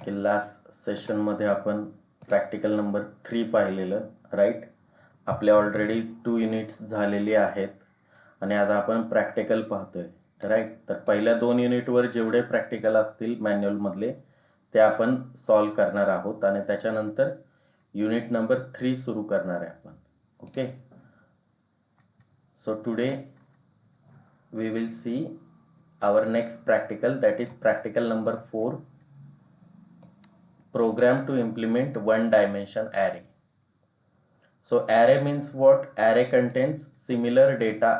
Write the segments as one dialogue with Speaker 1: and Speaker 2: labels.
Speaker 1: की लास्ट सेशनमध्ये आपण प्रॅक्टिकल नंबर 3 पाहिलेलं, राईट. आपले ऑलरेडी 2 युनिट्स झालेली आहेत आणि आता आपण प्रॅक्टिकल पाहतोय, राईट. तर पहिल्या 2 युनिटवर जेवढे प्रॅक्टिकल असतील मॅन्युअलमधले ते आपण सॉल्व करणार आहोत आणि त्याच्यानंतर युनिट नंबर 3 सुरू करणार आहे आपण. Okay. So today we will see our next practical, that is practical number 4, program to implement one dimension array. So array means what? Array contains similar data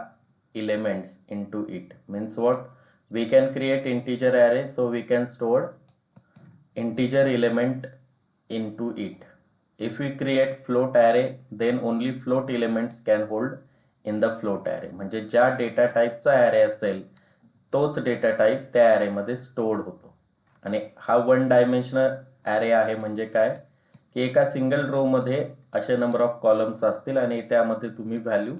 Speaker 1: elements into it. Means what? We can create integer array, so we can store integer element into it. If we create float array, then only float elements can hold in the float array. म्हणजे ज्या data टाईपचा array असेल तोच data type त्या array मध्ये stored होतो. आणि हा वन डायमेन्शनल array आहे म्हणजे काय की एका सिंगल रो मध्ये असे नंबर ऑफ कॉलम्स असतील आणि त्यामध्ये तुम्ही व्हॅल्यू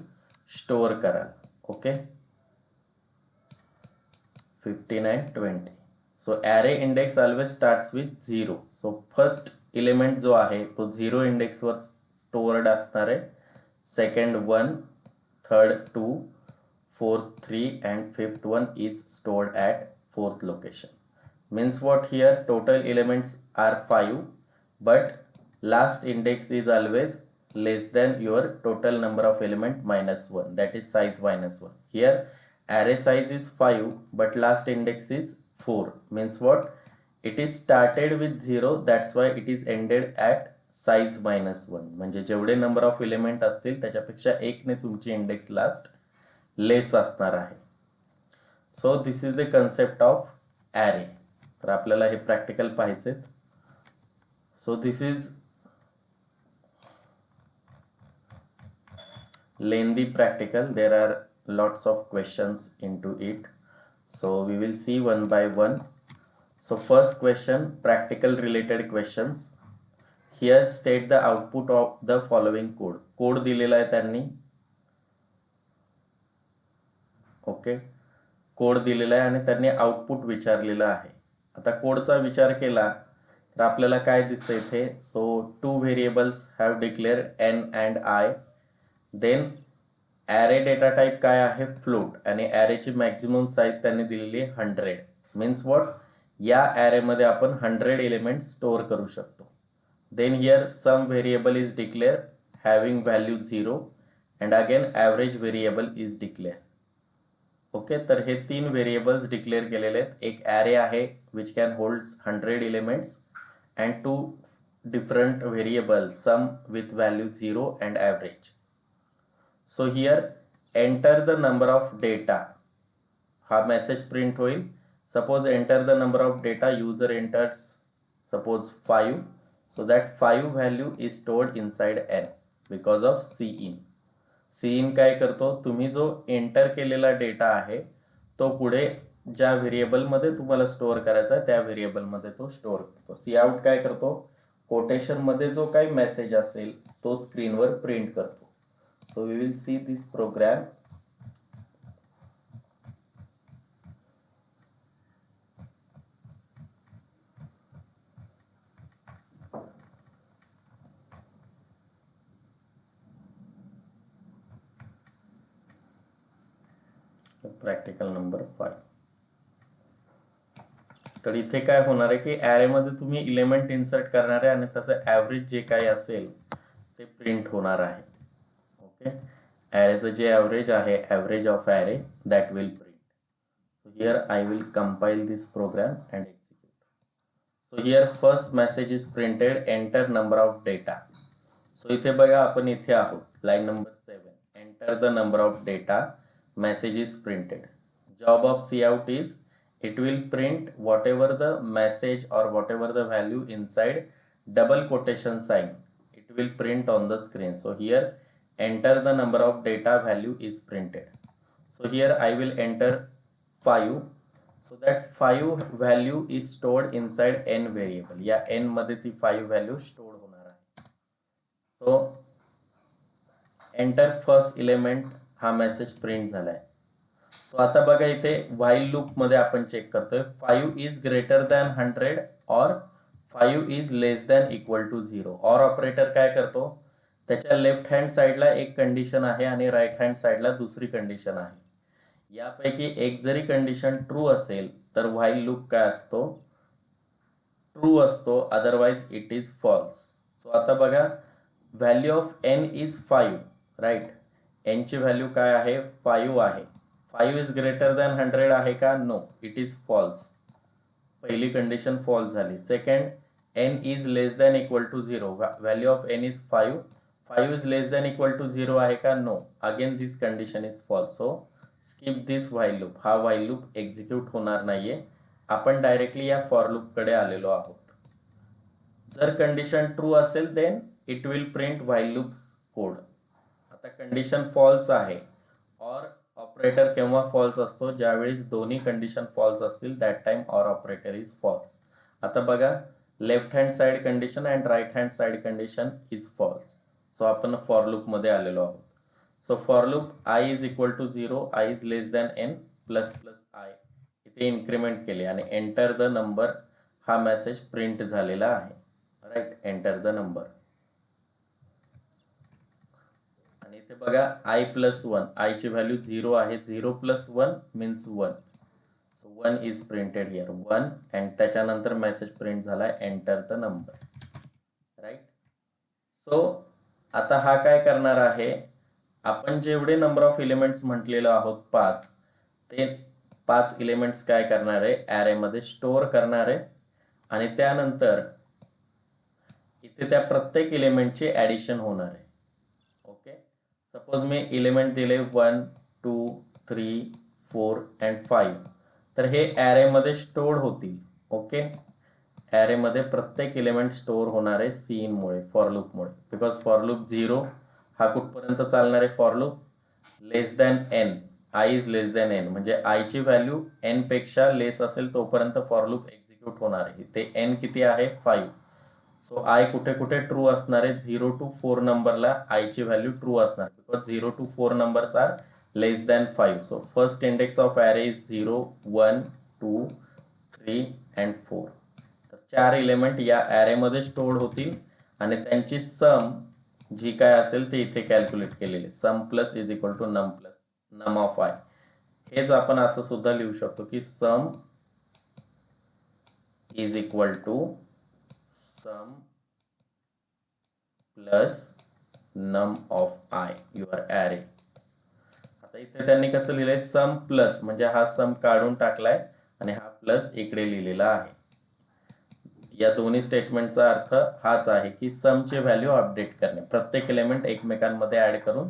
Speaker 1: स्टोअर कराल. Okay. 15 and 20. So array index always starts with 0. So first element जो आहे तो 0 index वर stored असणार आहे. Second 1, third 2, fourth 3 and fifth one is stored at fourth location. Means what? Here total elements are 5, but last index is always less than your total number of element minus 1, that is size minus 1. Here array size is 5 but last index is 4. Means what? It is started with 0, that's why it is ended at size minus 1. म्हणजे जेवढे number of element असतील त्याच्यापेक्षा एक ने तुमची index last लेस असणार आहे. So this is the concept of array. तर आपल्याला हे प्रॅक्टिकल पाहायचे. So this is lengthy practical. There are lots of questions into it, so we will see one by one. So first question, practical related questions. Here state the output of the following code. Code दिलेला आहे त्यांनी. Okay. Code दिलेला आहे आणि त्यांनी output विचारलेला आहे. आता कोडचा विचार केला तर आपल्याला काय दिसतं इथे? So 2 variables have declared n and I. Then array data type काय आहे? फ्लोट. आणि ॲरेची मॅक्झिमम साईज त्यांनी दिलेली आहे 100. Means what? या ॲरेमध्ये आपण 100 एलिमेंट स्टोअर करू शकतो. Then here sum variable is declare having value 0 and again average variable is declare. Okay. तर हे 3 व्हेरिएबल्स डिक्लेअर केलेले आहेत. एक ॲरे आहे which can hold 100 elements and 2 different variables, sum with value 0 and average. So here enter the number of data. हा message print होईल. Suppose enter the number of data. User enters suppose 5. So that 5 value is stored inside n because of cin. cin काय करतो? तुम्ही जो enter केलेला data आहे तो पुढे ज्या व्हेरिएबल मध्ये तुम्हाला स्टोअर करायचा आहे त्या व्हेरिएबल मध्ये तो स्टोअर करतो. सी आउट काय करतो? कोटेशन मध्ये जो काही मेसेज असेल तो स्क्रीनवर प्रिंट करतो. So we will see this program. Practical number 5. तर इथे काय होणार आहे की ॲरे मध्ये तुम्ही एलिमेंट इन्सर्ट करणार आहे आणि त्याचं ॲव्हरेज जे काही असेल ते प्रिंट होणार आहे. ओके. ॲरेचं जे ॲव्हरेज आहे, average of array, that will print. So here I will compile this program and execute. So here first message is printed, enter number of data. So इथे बघा आपण इथे आहोत, line number 7. Enter the number of data. Message is printed. Job of cout is it will print whatever the message or whatever the value inside double quotation sign, it will print on the screen. So here enter the number of data value is printed. So here I will enter 5. So that 5 value is stored inside n variable. या n मध्ये ती 5 value stored होणार आहे. So enter first element. हा message print झालाय. So आता बघा इथे व्हाईल लूप मध्ये आपण चेक करतोय 5 इज ग्रेटर दॅन 100 और 5 is less than equal to 0. Or operator काय करतो, त्याच्या लेफ्ट हँड साईडला एक कंडिशन आहे आणि राईट हँड साईडला दुसरी कंडिशन आहे. यापैकी एक जरी कंडिशन ट्रू असेल तर व्हाईल लूप काय असतो, ट्रू असतो, otherwise it is false. So आता बघा, value of n is 5, right. n ची व्हॅल्यू काय आहे, 5 आहे. 5 इज ग्रेटर दॅन 100 आहे का, नो, इट इज फॉल्स. पहिली कंडिशन फॉल्स झाली. Second, n is less than equal to 0, value of n is 5, 5 is less than equal to 0 आहे का, no, again this condition is false. So skip this while loop, हा while loop execute होणार नाहीये. आपण directly या for loop कडे आलेलो आहोत. जर कंडिशन ट्रू असेल then it will print while loops code. आता कंडिशन फॉल्स आहे. ऑर ऑपरेटर केव्हा फॉल्स असतो, ज्यावेळेस दोन्ही कंडिशन फॉल्स असतील, that time or operator is false. आता बघा, left hand side condition and right hand side condition is false. So आपण फॉर लूप मध्ये आलेलो आहोत. So for loop I is equal to 0, I is less than N plus plus I इथे increment केले आणि enter the number हा message print झालेला आहे. Right, enter the number. आणि इथे बघा आय प्लस 1, आय ची व्हॅल्यू 0 आहे. 0 plus 1 means 1. So 1 is printed here, 1, and त्याच्यानंतर मेसेज प्रिंट झालाय enter the number. Right. So आता हा काय करणार आहे, आपण जेवढे नंबर ऑफ एलिमेंट्स म्हटलेलो आहोत 5, ते 5 एलिमेंट्स काय करणार आहे, ॲरे मध्ये स्टोअर करणार आहे आणि त्यानंतर इथे त्या प्रत्येक एलिमेंटची ॲडिशन होणार आहे. ओके, सपोज मी एलिमेंट दिले 1 2 3 4 अँड 5, तर हे ॲरेमध्ये स्टोअर होतील. ओके, ॲरेमध्ये प्रत्येक एलिमेंट स्टोअर होणार आहे सीन मुळे, फॉर लूपमुळे. बिकॉज फॉर लूप 0 हा कुठपर्यंत चालणार आहे, for loop less than N, I is less than N, म्हणजे आयची व्हॅल्यू एन पेक्षा लेस असेल तोपर्यंत फॉर लूप एक्झिक्यूट होणार आहे. ते एन किती आहे, 5. सो आय कुठे कुठे ट्रू असणार आहे, 0 to 4 नंबरला आयची व्हॅल्यू ट्रू असणार, because 0 to 4 numbers are less than 5. So first index of array is 0 1 2 3 and 4. तर 4 एलिमेंट या ॲरेमध्ये स्टोअर्ड होतील आणि त्यांची सम जी काय असेल ते इथे कॅल्क्युलेट केलेले, sum plus is equal to num plus num of I. हेच आपण असं सुद्धा लिहू शकतो की sum is equal to sum plus num of I your array. आता इथे त्यांनी कसं लिहिलंय, सम प्लस, म्हणजे हा सम काढून टाकलाय आणि हा प्लस इकडे लिहिलेला आहे. या दोन्ही स्टेटमेंटचा अर्थ हाच आहे की समचे व्हॅल्यू अपडेट करणे, प्रत्येक एलिमेंट एकमेकांमध्ये ऍड करून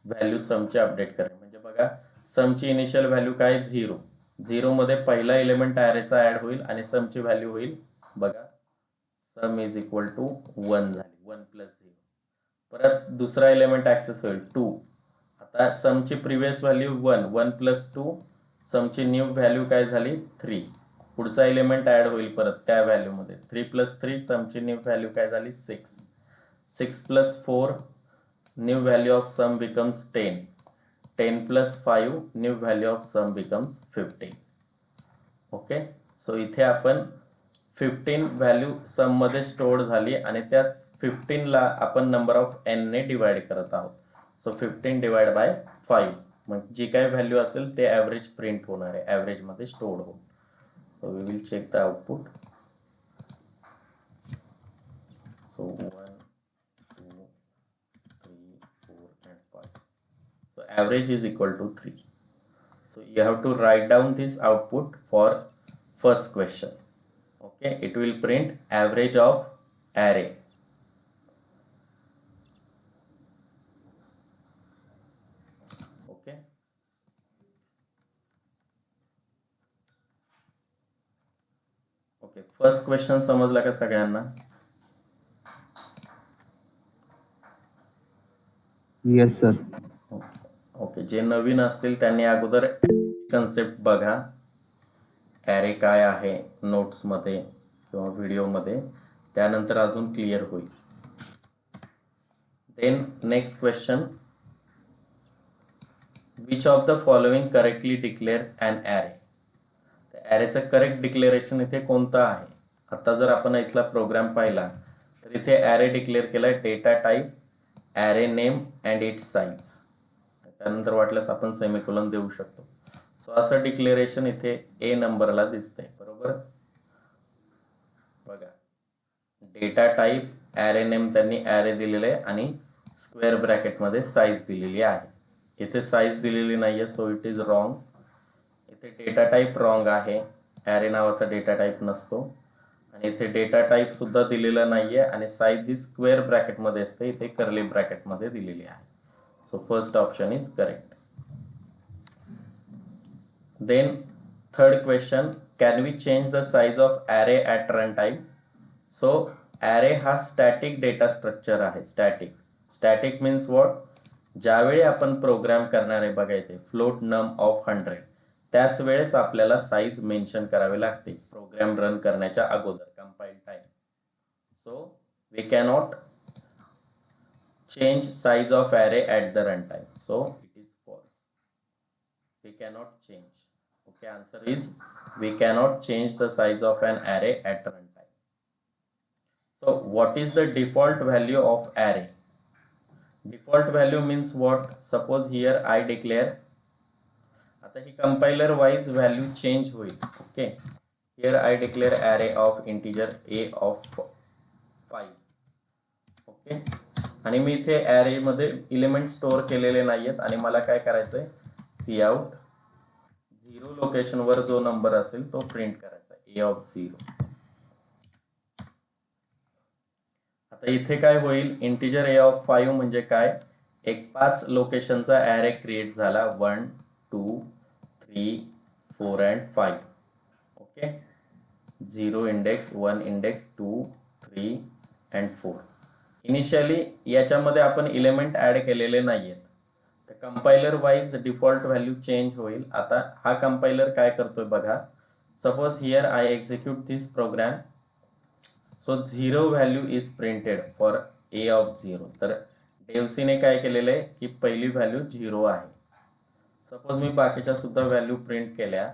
Speaker 1: व्हॅल्यू समचे अपडेट करणे. म्हणजे बघा, समची इनिशियल व्हॅल्यू काय, 0. 0 मध्ये पहिला एलिमेंट ॲरेचा ऍड होईल आणि समची व्हॅल्यू होईल, बघा, सम इज इक्वल टू 1 झाली, 1 प्लस 0. परत दुसरा एलिमेंट ऍक्सेस होईल 2. आता समची प्रिव्हियस व्हॅल्यू 1, 1 प्लस 2, समची न्यू व्हॅल्यू काय झाली, 3. पुढचा एलिमेंट ऍड होईल परत त्या व्हॅल्यूमध्ये, 3 प्लस 3, समची न्यू व्हॅल्यू काय झाली, 6. 6 plus 4, new value of sum becomes 10. 10 plus 5, new value of sum becomes 15. Okay, so इथे आपण 15 व्हॅल्यू सम मध्ये स्टोअर्ड झाली आणि त्या 15 ला आपण नंबर ऑफ एन ने डिवाइड करत आहोत. सो 15 डिवाइड बाय 5, मग जी काय व्हॅल्यू असेल ते ॲव्हरेज प्रिंट होणार आहे, ॲव्हरेज मध्ये स्टोअर्ड होईल. So we will check the output. So 1 2 3 4 and 5. So average is equal to 3. So you have to write down this output for first question. Okay, it will print average of array. Okay. Okay, first question समजला का सगळ्यांना?
Speaker 2: Yes sir.
Speaker 1: Okay, जे नवीन असतील त्यांनी अगोदर concept बघा, array काय आहे नोट्समध्ये किंवा व्हिडिओमध्ये, त्यानंतर अजून क्लिअर होईल. Then next question, which of the following correctly declares an array. ॲरेचं करेक्ट डिक्लेरेशन इथे कोणतं आहे, आता जर आपण इथला प्रोग्राम पाहिला तर इथे ॲरे डिक्लेअर केलाय, data type, array name and it's size. त्यानंतर वाटल्यास आपण सेमिकोलॉन देऊ शकतो. सो असं डिक्लेरेशन इथे ए नंबरला दिसतंय, बरोबर. बघा, डेटा टाईप, ॲरे नेम त्यांनी ॲरे दिलेले आहे आणि स्क्वेअर ब्रॅकेटमध्ये साईज दिलेली आहे. इथे साईज दिलेली नाहीये, सो इट इज रॉंग. इथे डेटा टाईप रॉंग आहे, ॲरे नावाचा डेटा टाईप नसतो. आणि इथे डेटा टाईप सुद्धा दिलेला नाहीये आणि साईज ही स्क्वेअर ब्रॅकेटमध्ये असते, इथे कर्ली ब्रॅकेटमध्ये दिलेली आहे. So first option is correct. Then third question, can we change the size of array at runtime? So array हा स्टॅटिक डेटा स्ट्रक्चर आहे. Static means what? ज्यावेळी आपण प्रोग्राम करणार आहे बघा इथे फ्लोट नम ऑफ 100, त्याच वेळेस आपल्याला साईज मेन्शन करावे लागते प्रोग्राम रन करण्याच्या अगोदर, compile time. So we cannot change size of array at the runtime, so it is false. We cannot change. Okay, answer is we cannot change the size of an array at runtime. So what is the default value of array? Default value means what? Suppose here I declare, आता ही compiler wise value change होईल. Okay, here I declare array of integer a of 5. Okay, आणि मी इथे array मध्ये element store केलेले नाहीयेत आणि मला काय करायचंय, सी आउट 0 लोकेशन वर जो नंबर असेल तो प्रिंट करायचा, a of 0. आता इथे काय होईल, इंटिजर a of 5 म्हणजे काय, एक 5 लोकेशनचा ॲरे क्रिएट झाला, 1 2 3 4 and 5. Okay, 0 index, 1 index, 2 3 and 4. Initially याच्यामध्ये आपण एलिमेंट ऍड केलेले नाहीयेत, तर compiler wise default value change होईल. आता हा कंपायलर काय करतोय बघा, suppose here I execute this program, so 0 value is printed for a of 0. तर डेव्हसीने काय केलेलं आहे की पहिली व्हॅल्यू 0 आहे. सपोज मी बाकीच्या सुद्धा व्हॅल्यू प्रिंट केल्या,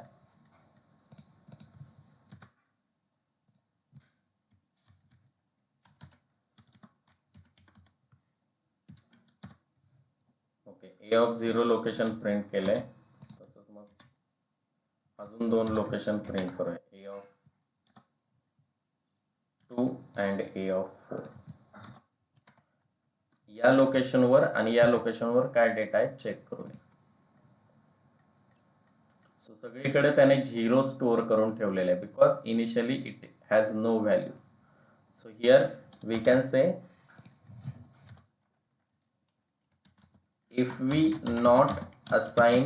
Speaker 1: okay, a of 0 location print केलंय, तसंच मग अजून 2 लोकेशन प्रिंट करूया, a of 2 and a of 4. या लोकेशनवर आणि या लोकेशनवर काय डेटा आहे चेक करूया. सो सगळीकडे त्याने 0 स्टोअर करून ठेवलेले आहे, because initially it has no values. So here we can say if we not assign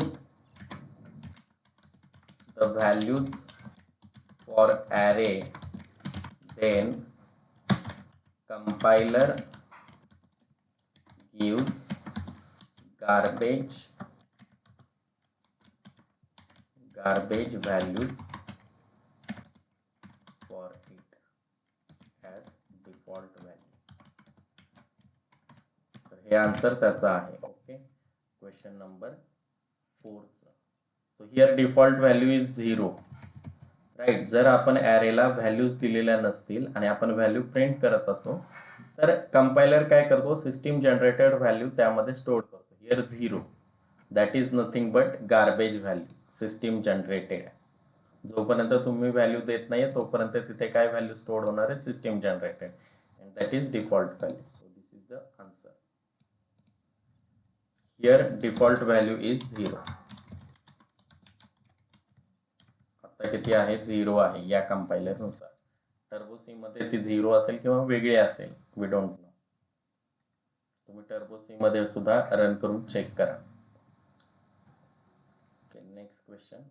Speaker 1: the values for array, then compiler gives garbage values for it as default value. तर हे answer त्याचा आहे. Okay, question number 4. So here default value is 0, right. जर आपण ॲरेला values दिलेल्या नसतील आणि आपण व्हॅल्यू प्रिंट करत असो, तर कंपायलर काय करतो, सिस्टीम जनरेटेड व्हॅल्यू त्यामध्ये स्टोअर करतो. Here 0 that is nothing but garbage value, system generated. जोपर्यंत तुम्ही व्हॅल्यू देत नाही तोपर्यंत तिथे काय व्हॅल्यू स्टोअर होणार आहे, system generated, and that is default value. So this is the answer. Here default value is 0. आता किती आहे, 0 आहे या कंपायलर नुसार. टर्बो सी मध्ये ती 0 असेल किंवा वेगळी असेल, वी डोंट नो. तुम्ही टर्बो सी मध्ये सुद्धा रन करून चेक करा. Okay, next question.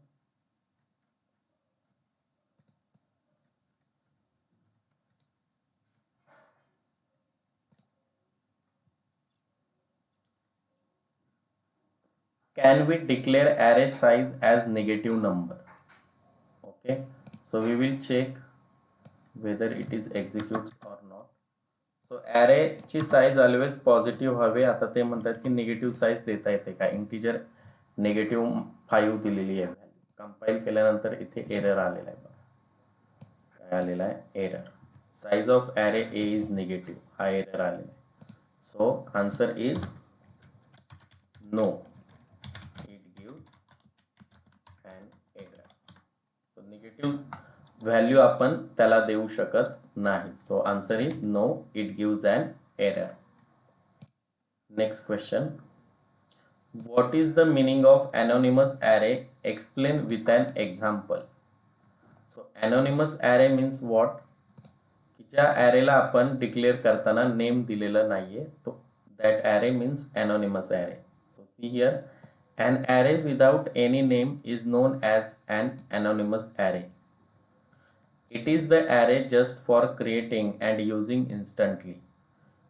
Speaker 1: Can we declare array size as negative number? Okay, so we will check whether it is executes or not. So array ची size always positive हवे. आता ते म्हणतात की निगेटिव्ह साईज देता येते का, इंटिजर -5 दिलेली आहे व्हॅल्यू. कंपाईल केल्यानंतर इथे एरर आलेला आहे बघा, काय आलेला आहे error. Size of array A is negative, हा एरर आलेला आहे. So answer is no, it gives an error. So negative value आपण त्याला देऊ शकत नाही. So answer is no, it gives an error. Next question. What is the meaning of anonymous array? Explain with an example. So anonymous array means what? की ज्या arrayला आपण declare करताना name दिलेलं नाहीये, तो that array means anonymous array. So see here, an array without any name is known as an anonymous array. It is the array just for creating and using instantly.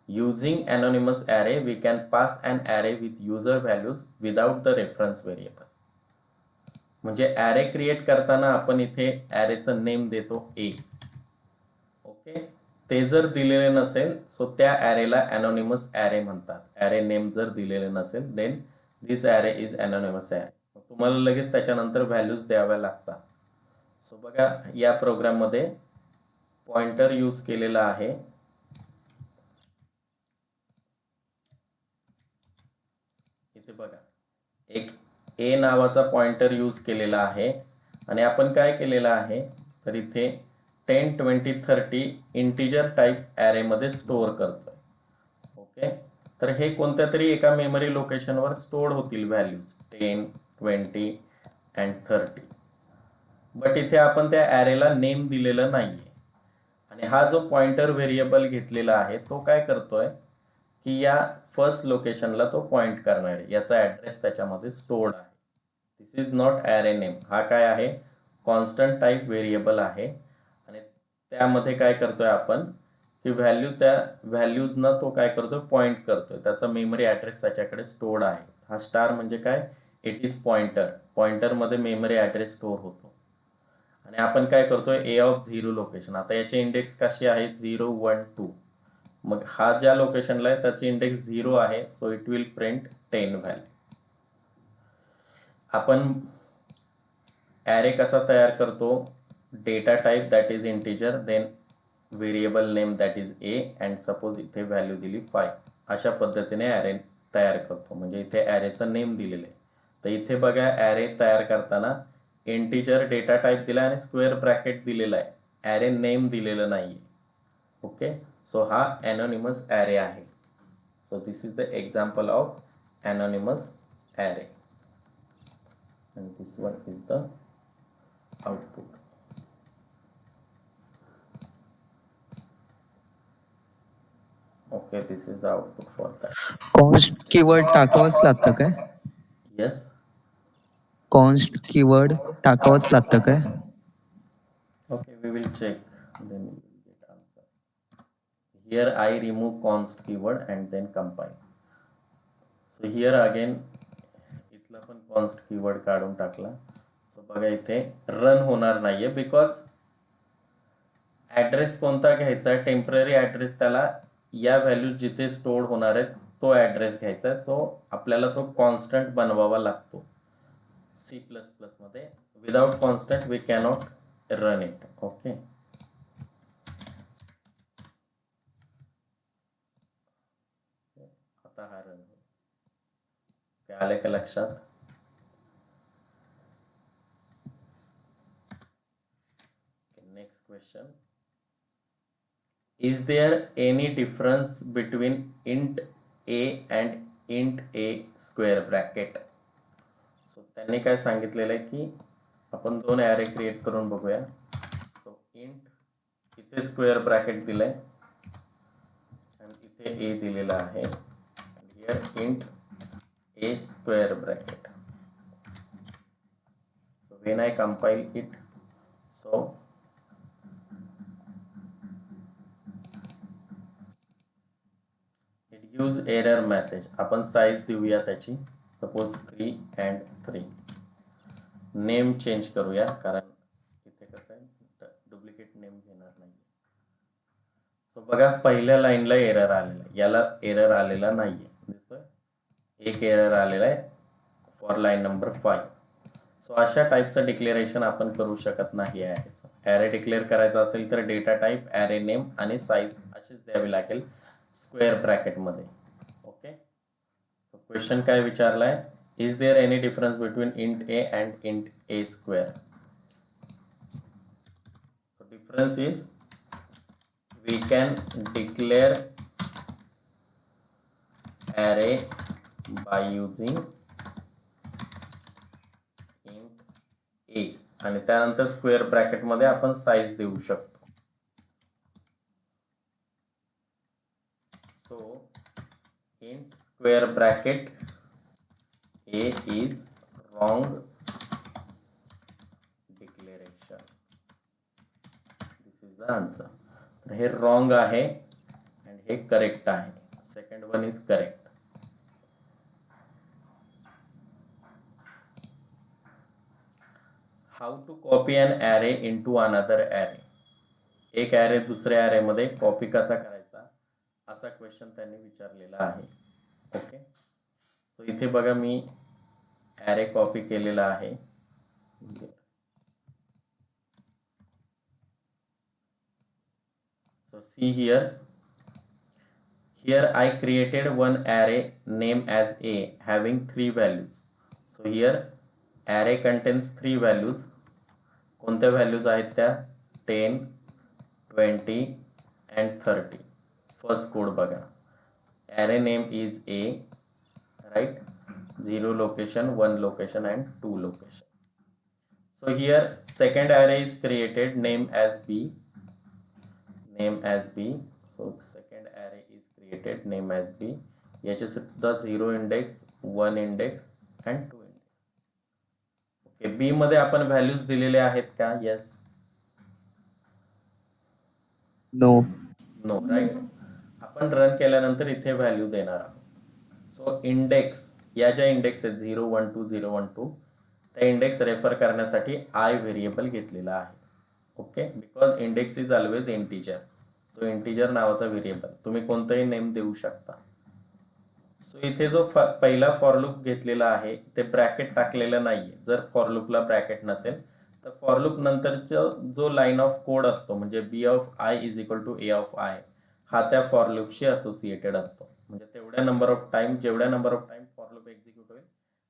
Speaker 1: Using anonymous array, we can pass an array with user values without the reference variable. म्हणजे array create करताना आपण इथे arrayचं name देतो a. Okay, ते जर दिलेले नसेल so त्या arrayला anonymous array म्हणतात. array नेम जर दिलेले नसेल then this array is anonymous array. तुम्हाला लगेच त्याच्यानंतर व्हॅल्यूज द्याव्या लागतात. सो बघा या प्रोग्राम मध्ये पॉइंटर यूज केलेला आहे. इथे बघा एक ए नावाचा पॉइंटर यूज केलेला आहे आणि आपण काय केलेलं आहे तर इथे 10, 20, 30 इंटिजर टाइप ॲरे मध्ये स्टोअर करतोय. ओके, तर हे कोणत्या तरी एका मेमरी लोकेशनवर स्टोअर होतील व्हॅल्यूज 10, 20 अँड 30. बट इथे आपण त्या ॲरेला नेम दिलेलं नाहीये आणि हा जो पॉइंटर व्हेरिएबल घेतलेला आहे तो काय करतोय की या फर्स्ट लोकेशनला तो पॉइंट करणार आहे. याचा ॲड्रेस त्याच्यामध्ये स्टोर्ड आहे. दिस इज नॉट ॲरे नेम. हा काय आहे कॉन्स्टंट टाइप व्हेरिएबल आहे आणि त्यामध्ये काय करतोय आपण की व्हॅल्यू त्या व्हॅल्यूजना तो काय करतोय पॉइंट करतोय. त्याचा मेमरी ॲड्रेस त्याच्याकडे स्टोर्ड आहे. हा स्टार म्हणजे काय इट इज पॉइंटर. पॉइंटरमध्ये मेमरी ॲड्रेस स्टोअर होतो आणि आपण काय करतोय ए ऑफ 0 लोकेशन. आता याचे इंडेक्स कशी आहेत 0, 1, 2. मग हा ज्या लोकेशनला आहे त्याची इंडेक्स 0 आहे so it will print 10 value. आपण ॲरे कसा तयार करतो data type that is integer then variable name that is A and suppose इथे व्हॅल्यू दिली 5. अशा पद्धतीने ॲरे तयार करतो. म्हणजे इथे ॲरेचं नेम दिलेलं आहे. तर इथे बघा ॲरे तयार करताना इंटिजर डेटा टाइप दिला आणि स्क्वेअर ब्रॅकेट दिलेला आहे. ॲरे नेम दिलेलं नाहीये. ओके, सो हा anonymous array आहे. So this is the example of anonymous array and this one is the output. Okay, this is the output for that.
Speaker 2: Const keyword टाकावंच लागतं काय?
Speaker 1: Yes,
Speaker 2: const keyword टाकावंच लागतं काय?
Speaker 1: okay, we will check then we will get answer. Here I remove const keyword and then compile. So here again इथला पण const keyword काढून टाकला. सो बघा इथे रन होणार नाहीये बिकॉज ॲड्रेस कोणता घ्यायचा आहे टेम्पररी ॲड्रेस. त्याला या व्हॅल्यू जिथे स्टोअर होणार आहेत तो ॲड्रेस घ्यायचा आहे. सो आपल्याला तो कॉन्स्टंट बनवावा लागतो C++ मध्ये. Without constant we cannot run it. Okay, आता हा रन काय आले का लक्षात? Next question. Is there any difference between int a and int a square bracket? So त्यांनी काय सांगितलेलं आहे की आपण दोन ॲरे क्रिएट करून बघूया. सो इंट इथे स्क्वेअर ब्रॅकेट दिलंय आणि इथे ए दिलेला आहे. Here int a square bracket. So when I compile it, so it gives error message. आपण साइज देऊया त्याची सपोज 3 and 3. नेम चेंज करूया कारण इथे कसं आहे डुप्लिकेट नेम घेणार नाही. सो बघा पहिल्या लाईनला एरर आलेला आहे, याला एरर आलेला नाहीये. दिसतोय एक एरर आलेला आहे फॉर लाईन नंबर 5. सो अशा टाईपचं डिक्लेरेशन आपण करू शकत नाही आहे. ॲरे डिक्लेअर करायचा असेल तर डेटा टाईप, ॲरे नेम आणि साईज अशीच द्यावी लागेल स्क्वेअर ब्रॅकेटमध्ये. ओके, क्वेश्चन काय विचारलाय, is there any difference between int A and int A square. Difference is we can declare array by using int a आणि त्यानंतर स्क्वेअर ब्रॅकेट मध्ये आपण साईज देऊ शकतो. So int square bracket a is wrong declaration. this is the answer. तर हे wrong आहे आणि हे करेक्ट आहे. Second one is correct. How to copy an array into another array. एक ॲरे दुसऱ्या ॲरे मध्ये कॉपी कसा करायचा असा क्वेश्चन त्यांनी विचारलेला आहे. ओके, सो इथे बघा मी ॲरे कॉपी केलेला आहे. So see here I created one array name as a having 3 values. So here array contains 3 values. कोणत्या व्हॅल्यूज आहेत त्या, 10, 20 and 30. फर्स्ट कोड बघा, array name is a, right, 0 location, 1 location and 2 location. So here second array is created name as b. So second array is created name as b. याचे सुद्धा 0 index, 1 index and 2 index. Okay, B मध्ये आपण values दिलेले आहेत का? Yes, no, right. आपण run केल्यानंतर इथे व्हॅल्यू देणार आहोत. सो इंडेक्स, या ज्या इंडेक्स आहेत 0, 1, 2, 0, 1, 2, त्या इंडेक्स रेफर करण्यासाठी आय व्हेरिएबल घेतलेला आहे. Okay, because index is always integer. So integer नावाचा व्हेरिएबल तुम्ही कोणताही नेम देऊ शकता. सो इथे जो पहिला फॉर लूप घेतलेला आहे ते ब्रॅकेट टाकलेलं नाहीये. जर फॉर लूपला ब्रॅकेट नसेल तर फॉर लूप नंतरचा जो लाईन ऑफ कोड असतो म्हणजे B of I is equal to A of I हा त्या फॉर लूपशी असोसिएटेड असतो. म्हणजे तेवढ्या नंबर ऑफ टाइम, जेवढ्या number of time for loop execute होईल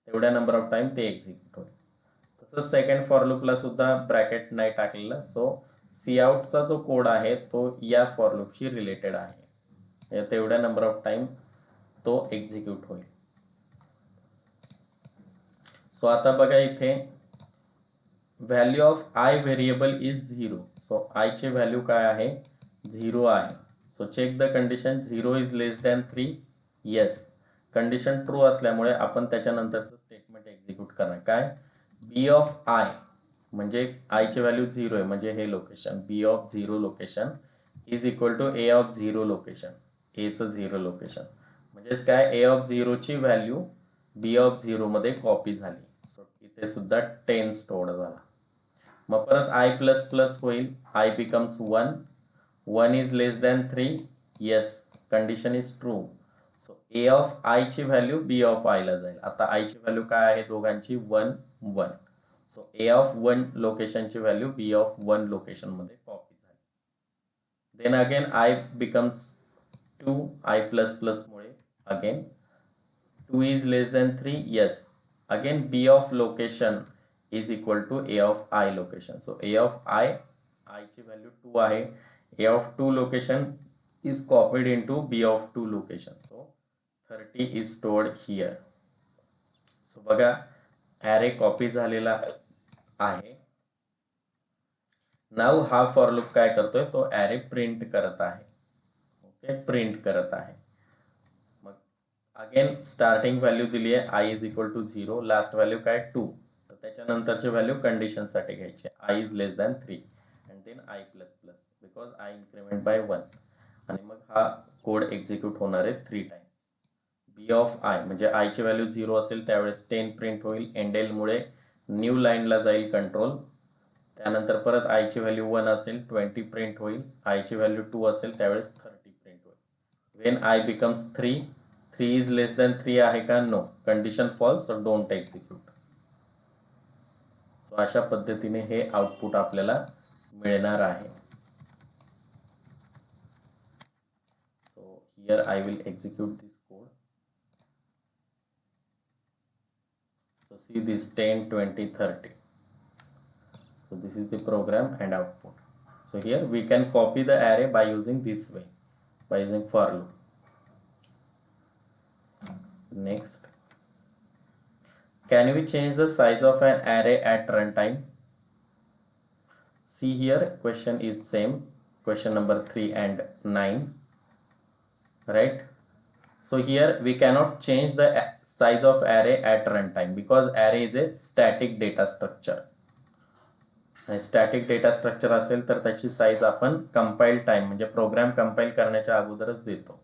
Speaker 1: तेवढ्या नंबर ऑफ टाइम ते एक्झिक्यूट होईल. तसंच सेकंड फॉर लूपला सुद्धा ब्रॅकेट नाही टाकलेला. सो सी आउटचा जो कोड आहे तो या फॉर लूपशी रिलेटेड आहे. तेवढ्या नंबर ऑफ टाइम तो एक्झिक्यूट होईल. सो आता बघा इथे value of I variable is 0. So I ची व्हॅल्यू काय आहे, 0 आहे. So check the condition, 0 is less than 3. Yes, condition true असल्यामुळे आपण त्याच्यानंतरचं स्टेटमेंट एक्झिक्यूट करणार. काय, बी ऑफ आय म्हणजे आय ची व्हॅल्यू 0 आहे म्हणजे हे location B of 0 location is equal to A of 0 location. ए चं 0 लोकेशन म्हणजेच काय, ए ऑफ 0 ची व्हॅल्यू बी ऑफ 0 मध्ये कॉपी झाली. सो इथे सुद्धा 10 स्टोअर झाला. मग परत आय प्लस प्लस होईल, I becomes 1. 1 is less than 3. Yes, condition is true. So A of I ची व्हॅल्यू बी ऑफ आय ला जाईल. आता आय ची व्हॅल्यू काय आहे दोघांची, 1, 1. सो ए ऑफ 1 लोकेशनची व्हॅल्यू बी ऑफ 1 लोकेशन मध्ये कॉपी झाली. Then again I becomes 2, I plus plus मुळे again 2 is less than 3. Yes, again B of location is equal to A of I location. So A of I, I ची value 2 आहे. A of 2 location is copied into B of 2 location. So 30 is stored here. So बघा array copy झालेला आहे. नाव हा for loop काय करतोय, तो array print करत आहे. ओके, प्रिंट करत आहे. मग अगेन स्टार्टिंग व्हॅल्यू दिली आहे I is equal to 0, last value काय 2. तर त्याच्यानंतरची व्हॅल्यू कंडिशन साठी घ्यायची, I is less than 3 and then I plus plus because I increment by 1. आणि मग हा कोड एक्झिक्यूट होणार आहे 3 टाइम्स. बी ऑफ आय म्हणजे आय ची व्हॅल्यू 0 असेल त्यावेळेस 10 प्रिंट होईल. एंडेल मुळे न्यू लाईनला जाईल कंट्रोल. त्यानंतर परत आय ची व्हॅल्यू 1 असेल 20 प्रिंट होईल. आय ची व्हॅल्यू 2 असेल त्यावेळेस 30 प्रिंट होईल. When I becomes 3, 3 is less than 3 आहे का, no, condition false, so don't execute. So अशा पद्धतीने हे आउटपुट आपल्याला मिळणार आहे. So here I will execute this code. So see this 10, 20, 30. So this is the program and output. So here we can copy the array by using this way, by using for loop. Next, can we change the size of an array at runtime? See here, question is same, question number 3 and 9, right? So here we cannot change the size of array at runtime because array is a static data structure. आणि static data structure असेल तर त्याची size आपण compile time म्हणजे program compile करण्याच्या अगोदरच देतो.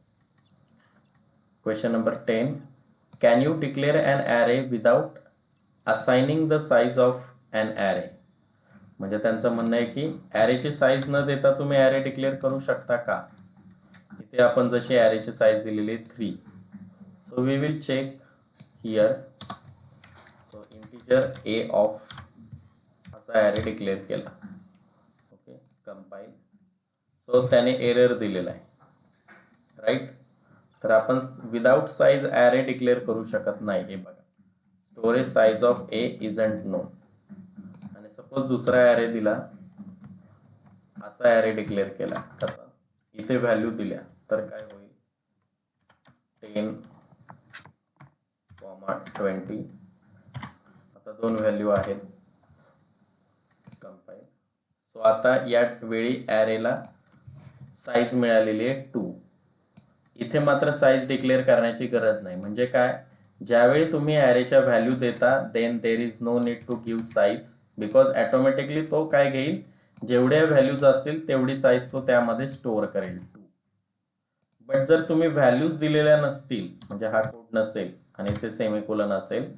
Speaker 1: Question number 10, can you declare an array without assigning the size of an array? म्हणजे त्यांचं म्हणणं आहे की ॲरेची साईज न देता तुम्ही ॲरे डिक्लेअर करू शकता का? इथे आपण जशी ॲरेची साईज दिलेली 3. So we will check here. So integer A of असा ॲरे डिक्लेअर केला. Okay, compile. सो त्याने एरर दिलेला आहे, राईट? तर आपण विदाउट साईज ॲरे डिक्लेअर करू शकत नाही. हे बघा, storage size of A isn't non. आणि सपोज दुसरा ॲरे दिला, असा ॲरे डिक्लेअर केला. कसा? इथे व्हॅल्यू दिल्या तर काय होईल? 10, 20. आता 2 व्हॅल्यू आहेत. कंपाईल. सो आता या वेळी ॲरेला साईज मिळालेली आहे 2. इथे मात्र साईज डिक्लेअर करण्याची गरज नाही. म्हणजे काय? ज्यावेळी तुम्ही ॲरेच्या व्हॅल्यू देता then there is no need to give size, because automatically तो काय घेईल, जेवढ्या व्हॅल्यूज असतील तेवढी साईज तो त्यामध्ये स्टोअर करेल 2. बट जर तुम्ही व्हॅल्यूज दिलेल्या नसतील, म्हणजे हा कोड नसेल आणि इथे सेमिकोलन असेल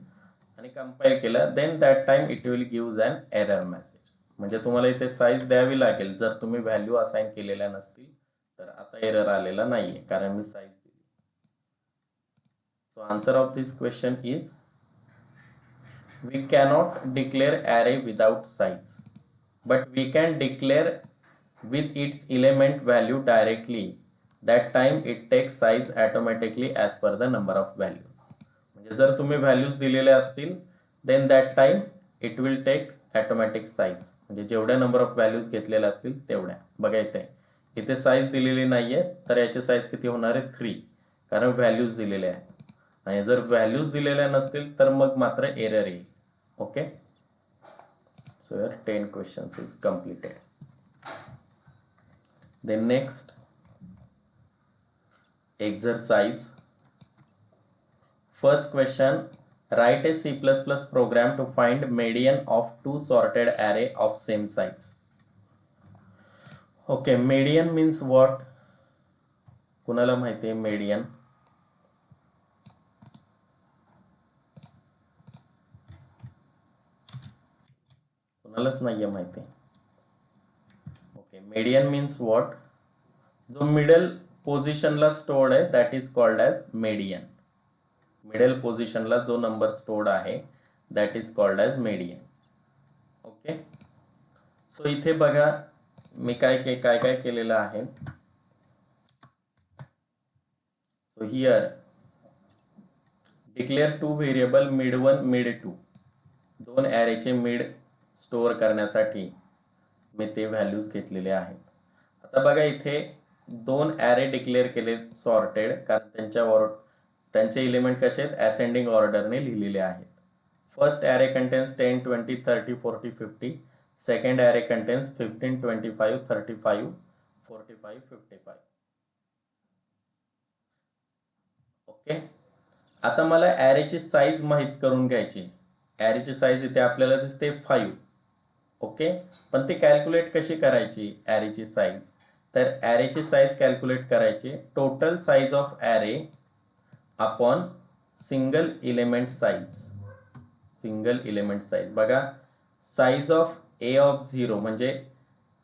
Speaker 1: आणि कंपाईल केलं, then that time it will give an error message. म्हणजे तुम्हाला इथे साईज द्यावी लागेल जर तुम्ही व्हॅल्यू असाइन केलेल्या नसतील. तर आता एरर आलेला नाहीये कारण मी साईज दिली. So answer of this question is we cannot declare array without size, but we can declare with its element value directly. That time it takes size automatically as per the number of values. म्हणजे जर तुम्ही values दिलेल्या असतील then that time it will take automatic size. म्हणजे जेवढ्या number of values घेतलेल्या असतील तेवढ्या. बघा इथे साईज दिलेली नाहीये, तर याची साईज किती होणार आहे? 3, कारण व्हॅल्यूज दिलेल्या आहेत. आणि जर व्हॅल्यूज दिलेल्या नसतील तर मग मात्र एरर येईल. Okay, so your 10 questions is completed. Then next exercise. First question, write a C++ program to find median of 2 sorted array of same size. Okay, median means what? कुणाला माहिती आहे median? कुणालाच नाहीये माहिती. Okay, median means what? जो middle पोझिशनला stored आहे that is called as median. Middle पोझिशनला जो नंबर स्टोर्ड आहे that is called as median. Okay, so इथे बघा मी काय केलेलं आहे. So here declare 2 variable mid1 mid2. 2 ॲरेचे मिड स्टोअर करण्यासाठी मी ते व्हॅल्यूज घेतलेले आहेत. आता बघा इथे 2 ॲरे डिक्लेअर केले सॉर्टेड, कारण त्यांचे इलिमेंट कसे आहेत? असेंडिंग ऑर्डरने लिहिलेले आहेत. First array contains 10, 20, 30, 40, 50. Second array contains 15, 25, 35, 45, 55. Okay, आता मला ॲरेची साईज माहित करून घ्यायची. ॲरेची साईज इथे आपल्याला दिसते 5. ओके, पण ती कॅल्क्युलेट कशी करायची ॲरेची साईज? तर ॲरेची साईज कॅल्क्युलेट करायची total size of array upon single element size. Single element size बघा, साईज ऑफ ए ऑफ 0 म्हणजे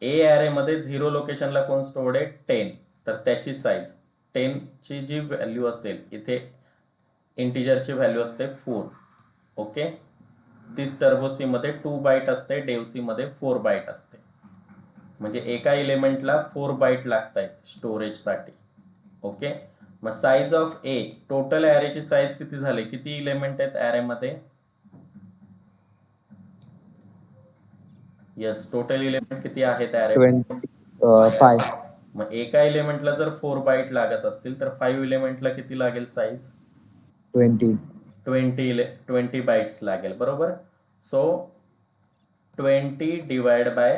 Speaker 1: ए ॲरेमध्ये 0 लोकेशनला कोण स्टोर्ड आहे? 10. तर त्याची साईज 10 ची जी व्हॅल्यू असेल, इथे इंटिजरची व्हॅल्यू असते 4. ओके, तीच टर्बो सी मध्ये 2 बाईट असते, डेव सी मध्ये 4 बाईट असते. म्हणजे एका एलिमेंटला 4 बाईट लागत आहेत स्टोरेजसाठी. ओके, मग साईज ऑफ ए, टोटल ॲरेची साईज किती झाली, किती एलिमेंट आहेत ॲरेमध्ये? यस, टोटल एलिमेंट किती आहेत ॲरे?
Speaker 2: 5.
Speaker 1: मग एका एलिमेंटला जर 4 बाईट लागत असतील तर 5 एलिमेंटला किती लागेल साईज?
Speaker 2: 20.
Speaker 1: 20 बाईट्स लागेल, बरोबर. सो 20 डिवाइड बाय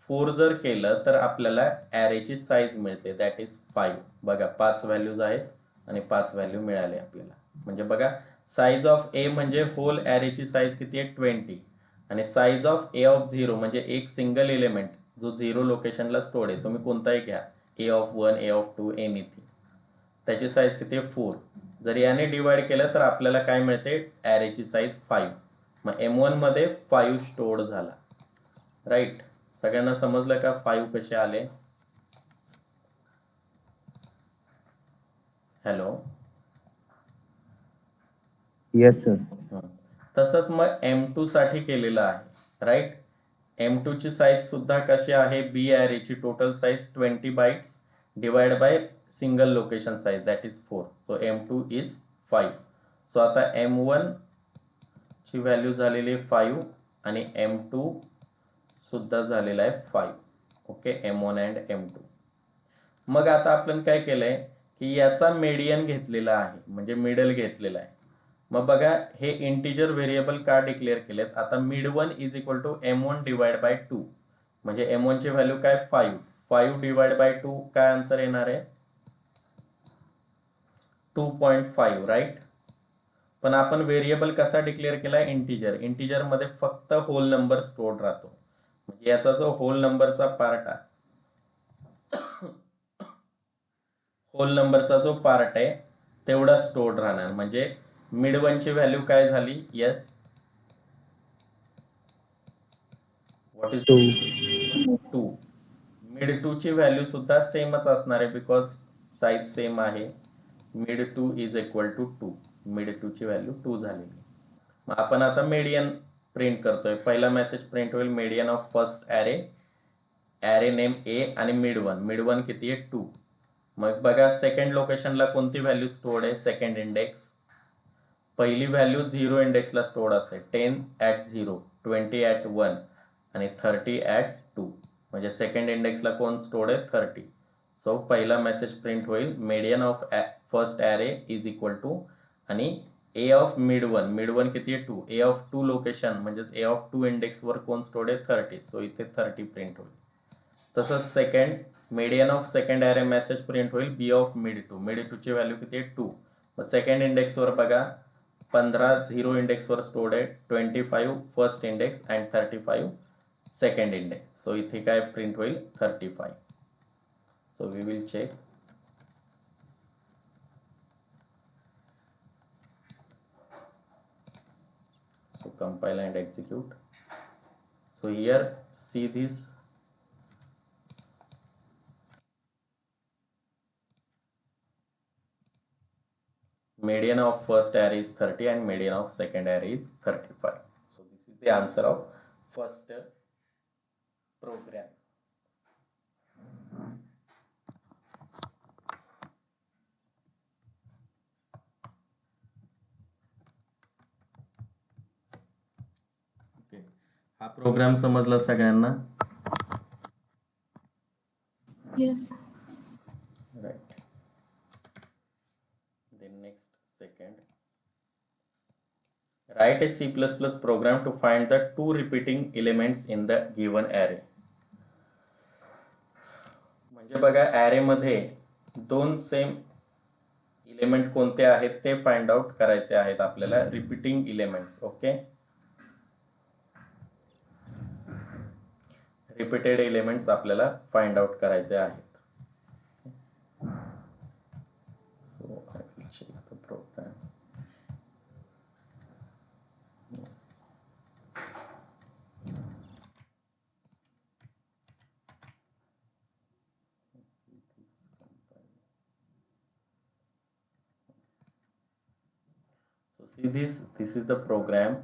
Speaker 1: 4 जर केलं तर आपल्याला ॲरेची साईज मिळते, दॅट इज 5. बघा 5 व्हॅल्यूज आहेत आणि 5 व्हॅल्यू मिळाले आपल्याला. म्हणजे बघा साईज ऑफ ए म्हणजे होल ॲरेची साईज किती आहे? 20. आणि साईज ऑफ ए ऑफ 0 म्हणजे एक सिंगल एलिमेंट जो 0 लोकेशनला स्टोअर्ड आहे, तुम्ही कोणताही घ्या, ए ऑफ 1, ए ऑफ 2, एनिथिंग, त्याची साईज किती आहे? 4. जर याने डिवाइड केलं तर आपल्याला काय मिळते? ॲरेची साईज 5. मग M1 मध्ये 5 स्टोअर्ड झाला, राईट. सगळ्यांना समजलं का 5 कसे आले? हॅलो.
Speaker 2: Yes sir.
Speaker 1: तसंच मग M2 साठी केलेलं आहे, राईट. M2 ची साईज सुद्धा कशी आहे? बी ॲरेची total size 20 bytes divide by single location size, that is 4. So M2 is 5. So आता M1 ची व्हॅल्यू झालेली आहे 5 आणि M2 सुद्धा झालेला आहे 5. Okay, M1 and M2. मग आता आपण काय केलंय की याचा मीडियन घेतलेला आहे, म्हणजे मिडल घेतलेला आहे. मग बघा हे इंटिजर व्हेरिएबल का डिक्लेअर केलेत? आता mid1 is equal to M1 divide by 2. म्हणजे M1 ची व्हॅल्यू काय? 5. 5 डिवाइड बाय 2 काय आन्सर येणार आहे? 2.5, राईट. पण आपण व्हेरिएबल कसा डिक्लेअर केला? इंटिजर. इंटिजर मध्ये फक्त होल नंबर स्टोअर्ड राहतो. म्हणजे याचा जो होल नंबरचा पार्ट आहे, होल नंबरचा जो पार्ट आहे तेवढा स्टोअर्ड राहणार. म्हणजे mid1 ची व्हॅल्यू काय झाली? Yes, what is
Speaker 2: 2.
Speaker 1: 2. mid2 ची व्हॅल्यू सुद्धा सेमच असणार आहे बिकॉज साईज सेम आहे. mid2 is equal to 2. mid2 ची व्हॅल्यू 2 झालेली. मग आपण आता मीडियन प्रिंट करतोय. पहिला मेसेज प्रिंट होईल median of first array, array name A आणि मिड1 किती आहे? 2. मग बघा सेकंड लोकेशनला कोणती व्हॅल्यू स्टोअर्ड आहे? Second index. पहिली व्हॅल्यू 0 इंडेक्सला स्टोअर्ड असते, 10 ॲट 0, 20 ॲट 1 आणि 30 ॲट 2. म्हणजे सेकंड इंडेक्सला कोण स्टोअर्ड आहे? 30. सो पहिला मेसेज प्रिंट होईल median of first array is equal to आणि ए ऑफ मिड1 किती आहे? 2. ए ऑफ 2 लोकेशन म्हणजेच ए ऑफ 2 इंडेक्सवर कोण स्टोअर्ड आहे? 30. सो इथे 30 प्रिंट होईल. तसंच second median of second array message print होईल बी ऑफ मिड2 ची व्हॅल्यू किती आहे? 2. मग सेकंड इंडेक्सवर बघा 15 0 इंडेक्सवर स्टोअर्ड आहे, 25 first index and 35 second index. So इथे काय प्रिंट होईल? 35. So we will check. So compile and execute. So here see this. Median of first array is 30 and median of second array is 35. So this is the answer of first program. Okay. हा programme समजला सगळ्यांना?
Speaker 3: Yes.
Speaker 1: Right. Then next second. Write a C++ program to find the two repeating elements in the given array. म्हणजे बघा array मध्ये दोन same element कोणते आहेत ते फाइंड आउट करायचे आहेत आपल्याला, repeating elements. Okay, repeated elements आपल्याला फाइंड आउट करायचे आहेत. So I will check the program. So see this is the program.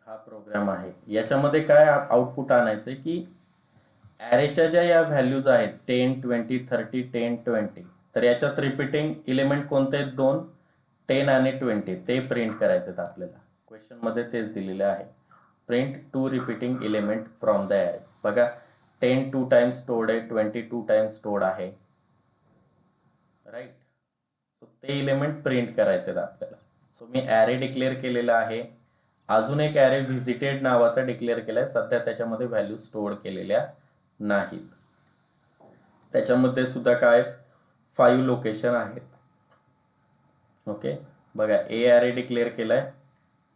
Speaker 1: हा प्रोग्राम आहे. याच्यामध्ये काय आउटपुट आणायचंय की ॲरेच्या ज्या या व्हॅल्यूज आहेत 10, 20, 30, 10, 20, तर याच्यात रिपीटिंग इलिमेंट कोणते आहेत? दोन, 10 आणि 20, ते प्रिंट करायचे आहेत आपल्याला. क्वेश्चनमध्ये तेच दिलेलं आहे. Print 2 repeating element from the array. बघा 10 2 टाइम्स स्टोर्ड आहे, 20 2 टाइम्स स्टोर्ड आहे, राईट. सो ते इलिमेंट प्रिंट करायचे आहेत आपल्याला. सो मी ॲरे डिक्लेअर केलेला आहे. अजून एक ॲरे व्हिजिटेड नावाचा डिक्लेअर केलाय. सध्या त्याच्यामध्ये व्हॅल्यू स्टोअर केलेल्या नाहीत. त्याच्यामध्ये सुद्धा काय 5 लोकेशन आहेत. ओके, बघा ए ॲरे डिक्लेअर केलाय.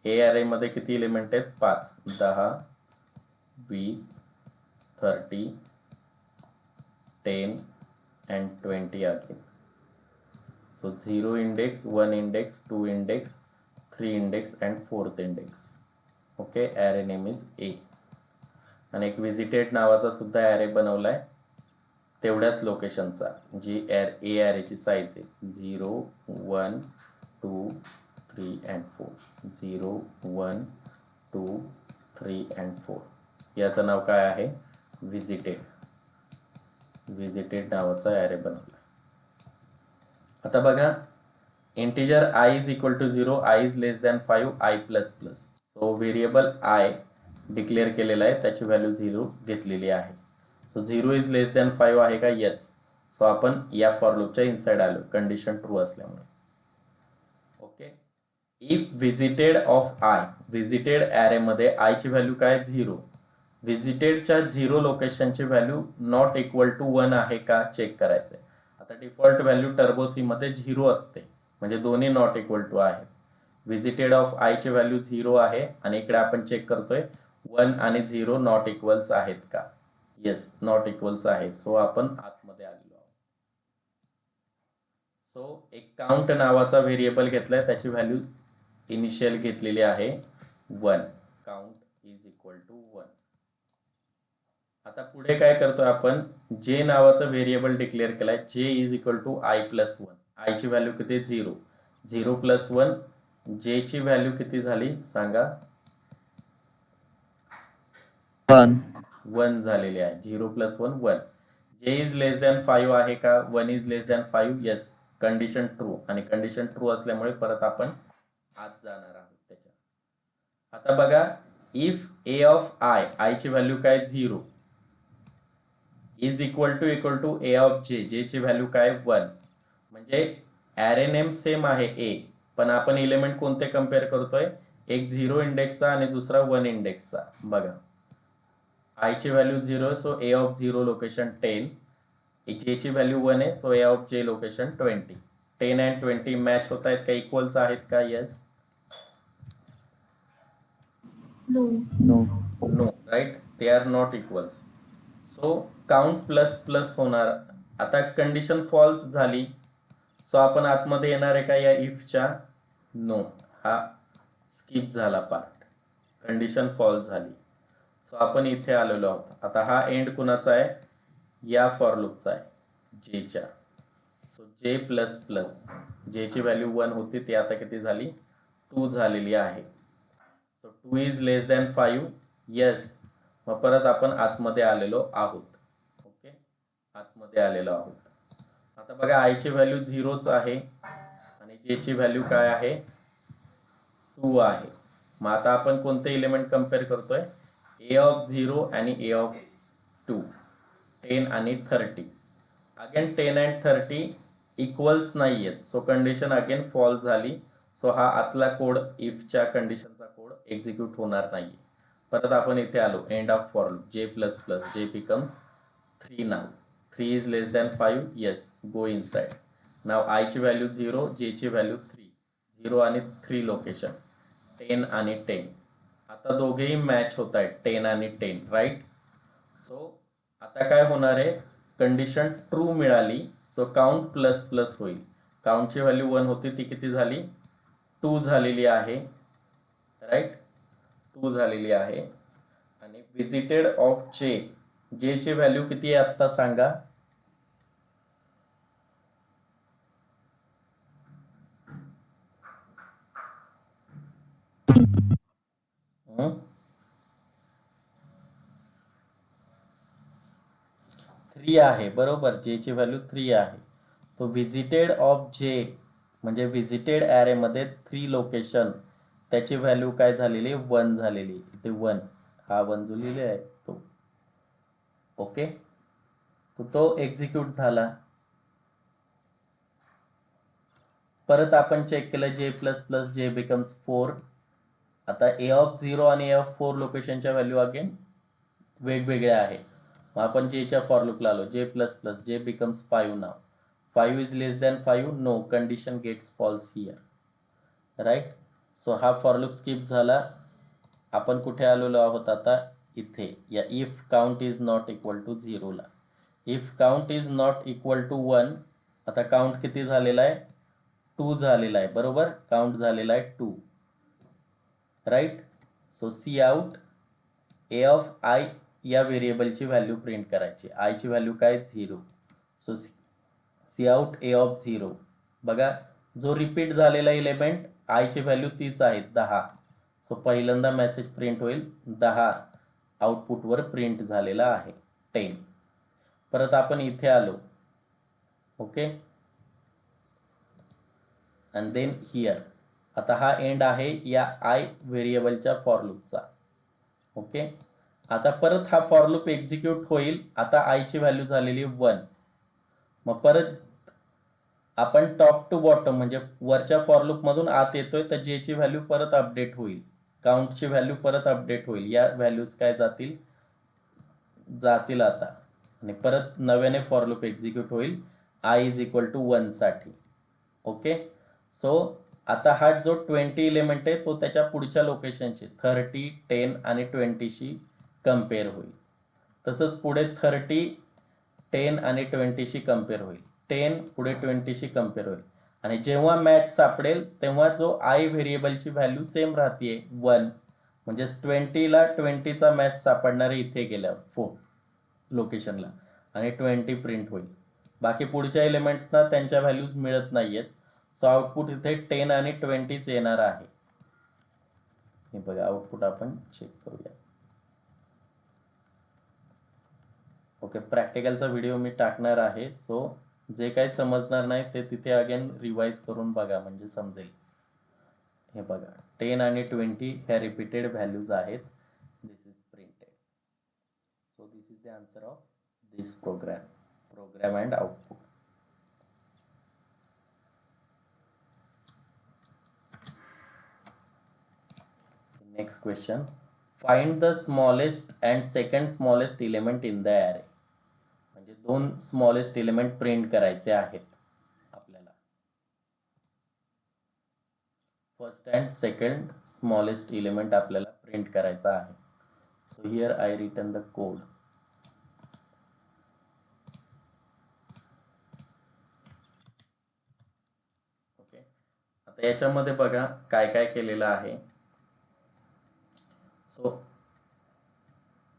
Speaker 1: ए ॲरे मध्ये किती एलिमेंट आहेत? 5, 10, 20, 30, 10 and 20 again. So 0 index, 1 index, 2 index, 3 index and 4th index. Okay, array name is A. आणि एक visited नावाचा सुद्धा ॲरे बनवलाय तेवढ्याच लोकेशनचा, जी ए ॲरेची साईज आहे 0, 1, 2, 3 and 4. 0, 1, 2, 3 and 4. याचं नाव काय आहे? व्हिजिटेड. व्हिजिटेड नावाचा ॲरे बनवला. आता बघा integer I is equal to 0, I is less than 5, I plus plus. So variable I declare केलेला आहे, त्याची व्हॅल्यू 0 घेतलेली आहे. सो 0 इज लेस दॅन 5 आहे का? येस. सो आपण या फॉर लूपच्या इनसाइड आलो, कंडिशन ट्रू असल्यामुळे. Okay, if visited of I, visited ॲरेमध्ये I ची व्हॅल्यू काय? 0. व्हिजिटेडच्या 0 लोकेशनची व्हॅल्यू नॉट इक्वल टू 1 आहे का चेक करायचं आहे. आता डिफॉल्ट व्हॅल्यू टर्बो सी मध्ये 0 असते, म्हणजे दोन्ही नॉट इक्वल टू आहे. व्हिजिटेड ऑफ I ची व्हॅल्यू 0 आहे आणि इकडे आपण चेक करतोय 1 आणि 0 नॉट इक्वल्स आहेत का? येस, नॉट इक्वल्स आहे. सो आपण आतमध्ये आलेलो आहोत. सो एक काउंट नावाचा व्हेरिएबल घेतलाय, त्याची व्हॅल्यू इनिशियल घेतलेली आहे 1. Count is equal to 1. आता पुढे काय करतोय आपण? जे नावाचं व्हेरिएबल डिक्लेअर केलाय, J is equal to I plus 1. I ची व्हॅल्यू किती? 0. 0 प्लस 1, जे ची व्हॅल्यू किती झाली सांगा? 1 झालेली आहे. 0 प्लस 1, 1. जे इज लेस दॅन 5 आहे का? 1 is less than 5, yes. Condition true, आणि कंडिशन ट्रू असल्यामुळे परत आपण आत जाणार आहोत त्याच्या. आता बघा इफ ए ऑफ आय ची व्हॅल्यू काय? 0 is equal to A of J ची व्हॅल्यू काय? 1. म्हणजे ॲरे नेम सेम आहे ए, पण आपण एलिमेंट कोणते कम्पेअर करतोय? एक 0 इंडेक्सचा आणि दुसरा 1 इंडेक्सचा. बघा आय ची value 0, so A of 0 location 10. J ची व्हॅल्यू 1 आहे, so A of J location 20. 10 and 20 match होत आहेत का? इक्वल्स आहेत का? Yes.
Speaker 2: No.
Speaker 1: No, right, they are not equals. So count plus plus होणार. आता कंडिशन फॉल्स झाली, सो आपण आतमध्ये येणार आहे का या इफच्या? नो, हा स्किप झाला पार्ट. कंडिशन फॉल्स झाली, सो आपण इथे आलेलो आहोत. आता हा एंड कुणाचा आहे? या फॉर लूपचा आहे, जेच्या. सो जे प्लस प्लस, जेची व्हॅल्यू 1 होती ती आता किती झाली? 2 झालेली आहे. So 2 is less than 5, yes. मग परत आपण आतमध्ये आलेलो आहोत. ओके, आतमध्ये आलेलो आहोत. आता बघा आयची व्हॅल्यू 0च आहे आणि जेची व्हॅल्यू काय आहे? 2 आहे. मग आता आपण कोणते एलिमेंट कम्पेअर करतोय? ए ऑफ 0 आणि ए ऑफ 2, 10 आणि 30. अगेन 10 अँड 30 इक्वल्स नाही आहेत, सो कंडिशन अगेन फॉल्स झाली. सो हा आतला कोड, इफच्या कंडिशनचा कोड एक्झिक्यूट होणार नाही. परत आपण इथे आलो, end of for loop, J plus plus, J becomes 3 now. 3 is less than 5, yes, go inside. Now आयची व्हॅल्यू 0, जेची व्हॅल्यू 3. 0 आणि 3 लोकेशन 10 आणि 10. आता दोघेही मॅच होत आहेत, 10 आणि 10, राईट. सो आता काय होणार आहे? कंडिशन ट्रू मिळाली, सो काउंट प्लस प्लस होईल. काउंटची व्हॅल्यू 1 होती, ती किती झाली? 2 झालेली आहे, राईट. 2 झालेली आहे. आणि व्हिजिटेड ऑफ जे ची व्हॅल्यू किती आहे आता सांगा? 3 आहे बरोबर, जे ची व्हॅल्यू 3 आहे. तो व्हिजिटेड ऑफ जे म्हणजे व्हिजिटेड ॲरेमध्ये 3 लोकेशन, त्याची व्हॅल्यू काय झालेली 1 झालेली. इथे 1 हा 1 जो लिहिले आहे तो. ओके, तो एक्झिक्यूट झाला. परत आपण चेक केलं जे प्लस प्लस जे बिकम्स 4. आता ए ऑफ 0 आणि ए ऑफ 4 लोकेशनच्या व्हॅल्यू अगेन वेगवेगळ्या आहे. मग आपण जेच्या फॉर लूपला आलो, J plus plus J becomes 5 now. 5 is less than 5, no, condition gets false here. Right. So हा फॉर लूप स्किप झाला. आपण कुठे आलेलो आहोत आता, इथे या if count is not equal to 0 ला. If count is not equal to 1, आता काउंट किती झालेला आहे 2 झालेला आहे बरोबर, काउंट झालेला आहे 2. Right. So C out A of I या व्हेरिएबलची व्हॅल्यू प्रिंट करायची. आयची व्हॅल्यू काय 0. So C out A of 0. बघा जो रिपीट झालेला एलिमेंट आयची व्हॅल्यू तीच आहे 10. सो पहिल्यांदा मेसेज प्रिंट होईल 10 आउटपुटवर प्रिंट झालेला आहे 10. परत आपण इथे आलो. Okay, and then here. आता हा एंड आहे या आय व्हेरिएबलच्या फॉर लूपचा. ओके, आता परत हा फॉर लूप एक्झिक्यूट होईल. आता आयची व्हॅल्यू झालेली 1. मग परत आपण टॉप टू बॉटम म्हणजे वरच्या फॉर लूप मधून आत येतोय, तर जे ची व्हॅल्यू परत अपडेट होईल, काउंटची व्हॅल्यू परत अपडेट होईल. या व्हॅल्यूज काय जातील आता, आणि परत नव्याने फॉर लूप एक्झिक्यूट होईल आय इज इक्वल टू 1 साठी. ओके, सो आता हा जो 20 एलिमेंट आहे तो त्याच्या पुढच्या लोकेशनशी 30, 10 आणि 20 शी कम्पेअर होईल. तसंच पुढे 30, 10 आणि 20 शी कम्पेअर होईल. 10 पुढे 20 शी कम्पेअर होईल. आणि जेव्हा मॅच सापडेल तेव्हा जो आय व्हेरिएबलची व्हॅल्यू सेम राहते 1, म्हणजे 20 ला 20 चा मॅच सापडणार आहे इथे गेल्यावर 4 लोकेशनला, आणि 20 प्रिंट होईल. बाकी पुढच्या एलिमेंट्सना त्यांच्या व्हॅल्यूज मिळत नाहीयेत. सो आउटपुट इथे 10 आणि 20 येणार आहे. हे बघा आउटपुट आपण चेक करूया. ओके, प्रॅक्टिकलचा व्हिडिओ मी टाकणार आहे. सो जे काही समजणार नाही ते तिथे अगेन रिवाइज करून बघा म्हणजे समजेल. हे बघा 10 आणि 20 ह्या रिपीटेड व्हॅल्यूज आहेत. This is printed. So this is the answer of this program and output. Next question. Find the smallest and second smallest element in the array. म्हणजे 2 स्मॉलेस्ट एलिमेंट प्रिंट करायचे आहेत आपल्याला. First and second smallest element आपल्याला print करायचा आहे. So here I written the code. Okay, आता याच्यामध्ये बघा काय काय केलेलं आहे. सो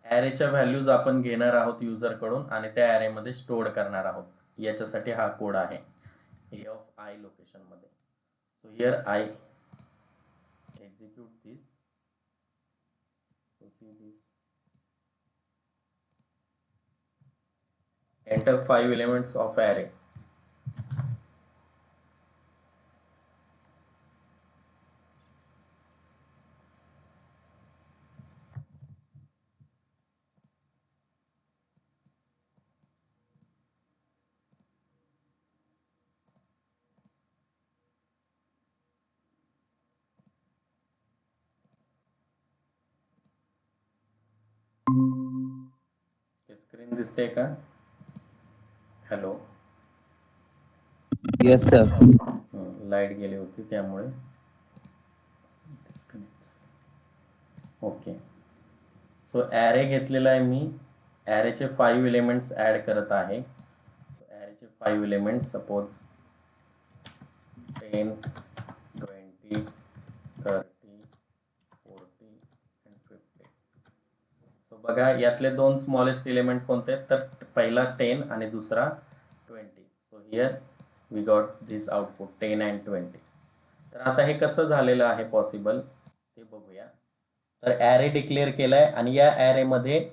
Speaker 1: ॲरेच्या व्हॅल्यूज आपण घेणार आहोत युजर कडून आणि त्या ॲरे मध्ये स्टोअर करणार आहोत. याच्यासाठी हा कोड आहे ए ऑफ आय लोकेशन मध्ये. So here I execute this. So see this. Enter 5 elements of array. Screen दिसते का? हॅलो.
Speaker 2: Yes sir.
Speaker 1: लाईट गेली होती त्यामुळे डिस्कनेक्ट झालं. ओके, सो ॲरे घेतलेला आहे मी. ॲरेचे 5 एलिमेंट्स ॲड करत आहे. सो ॲरेचे 5 एलिमेंट्स सपोज 10, 20, 30, 40 and 50. सो बघा यातले 2 स्मॉलेस्ट एलिमेंट कोणते, तर पहिला 10 आणि दुसरा 20. So here we got this output 10 and 20. तर आता हे कसं झालेलं आहे पॉसिबल ते बघूया. तर ॲरे डिक्लेअर केलाय आणि या ॲरेमध्ये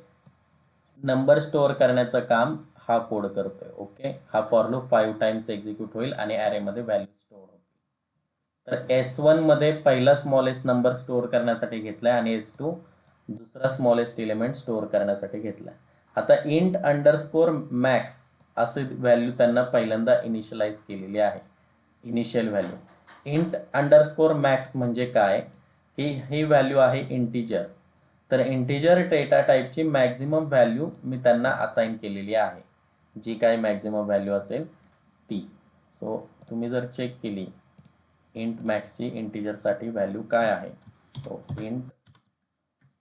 Speaker 1: नंबर स्टोअर करण्याचं काम हा कोड करतोय. ओके, हा फॉर लूप 5 टाइम्स एक्झिक्यूट होईल आणि ॲरेमध्ये व्हॅल्यू स्टोअर होतील. तर S1 मध्ये पहिला स्मॉलेस्ट नंबर स्टोअर करण्यासाठी घेतलाय आणि S2 दुसरा स्मॉलेस्ट एलिमेंट स्टोअर करण्यासाठी घेतलाय. आता इंट अंडरस्कोर मॅक्स असे व्हॅल्यू त्यांना पहिल्यांदा इनिशियलाइज केलेली आहे. Initial value int underscore max म्हणजे काय की ही व्हॅल्यू आहे इंटिजर. तर इंटिजर डेटा टाईपची मॅक्झिमम व्हॅल्यू मी त्यांना असाइन केलेली आहे, जी काय मॅक्झिमम व्हॅल्यू असेल ती. सो तुम्ही जर चेक केली इंट मॅक्सची इंटिजरसाठी व्हॅल्यू काय आहे, so int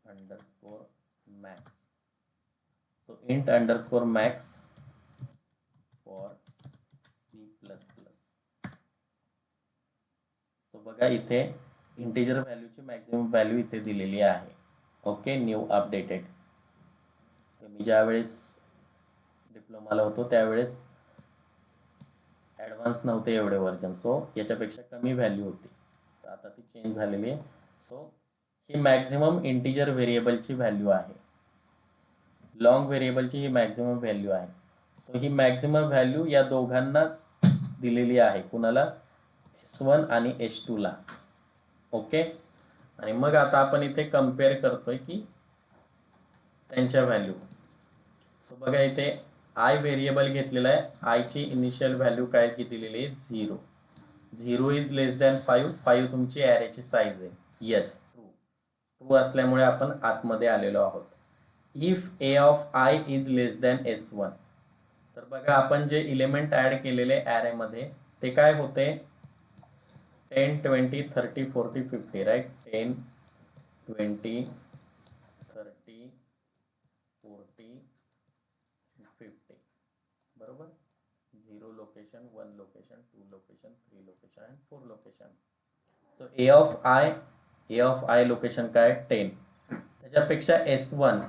Speaker 1: underscore max. So int underscore max for C++. So बघा इथे इंटिजर व्हॅल्यूची मॅक्झिमम व्हॅल्यू इथे दिलेली आहे. Okay, new updated. मी ज्यावेळेस डिप्लोमाला होतो त्यावेळेस ॲडव्हान्स नव्हते एवढे व्हर्जन, सो याच्यापेक्षा कमी व्हॅल्यू होती. तर आता ती चेंज झालेली आहे. सो ही मॅक्झिमम इंटिजर व्हेरिएबलची व्हॅल्यू आहे. लॉंग व्हेरिएबलची ही मॅक्झिमम व्हॅल्यू आहे. सो ही मॅक्झिमम व्हॅल्यू या दोघांनाच दिलेली आहे. कुणाला? S1 आणि S2 ला. ओके, आणि मग आता आपण इथे कम्पेअर करतोय की त्यांच्या व्हॅल्यू. सो बघा इथे आय व्हेरिएबल घेतलेला आहे. आयची इनिशियल व्हॅल्यू काय की दिलेली आहे 0. 0 इज लेस दॅन 5. 5 तुमची ॲरेची साईज आहे. येस, ट्रू असल्यामुळे आपण आतमध्ये आलेलो आहोत. If A of I is less than S1. तर बघा आपण जे इलेमेंट ऍड केलेले ॲरेमध्ये ते काय होते? 10, 20, 30, 40, 50, राईट? 10, 20, 30, 40, 50. बरोबर? 0 लोकेशन, 1 लोकेशन, 2 लोकेशन, 3 लोकेशन आणि 4 location. So A of I location काय? 10. त्याच्यापेक्षा S1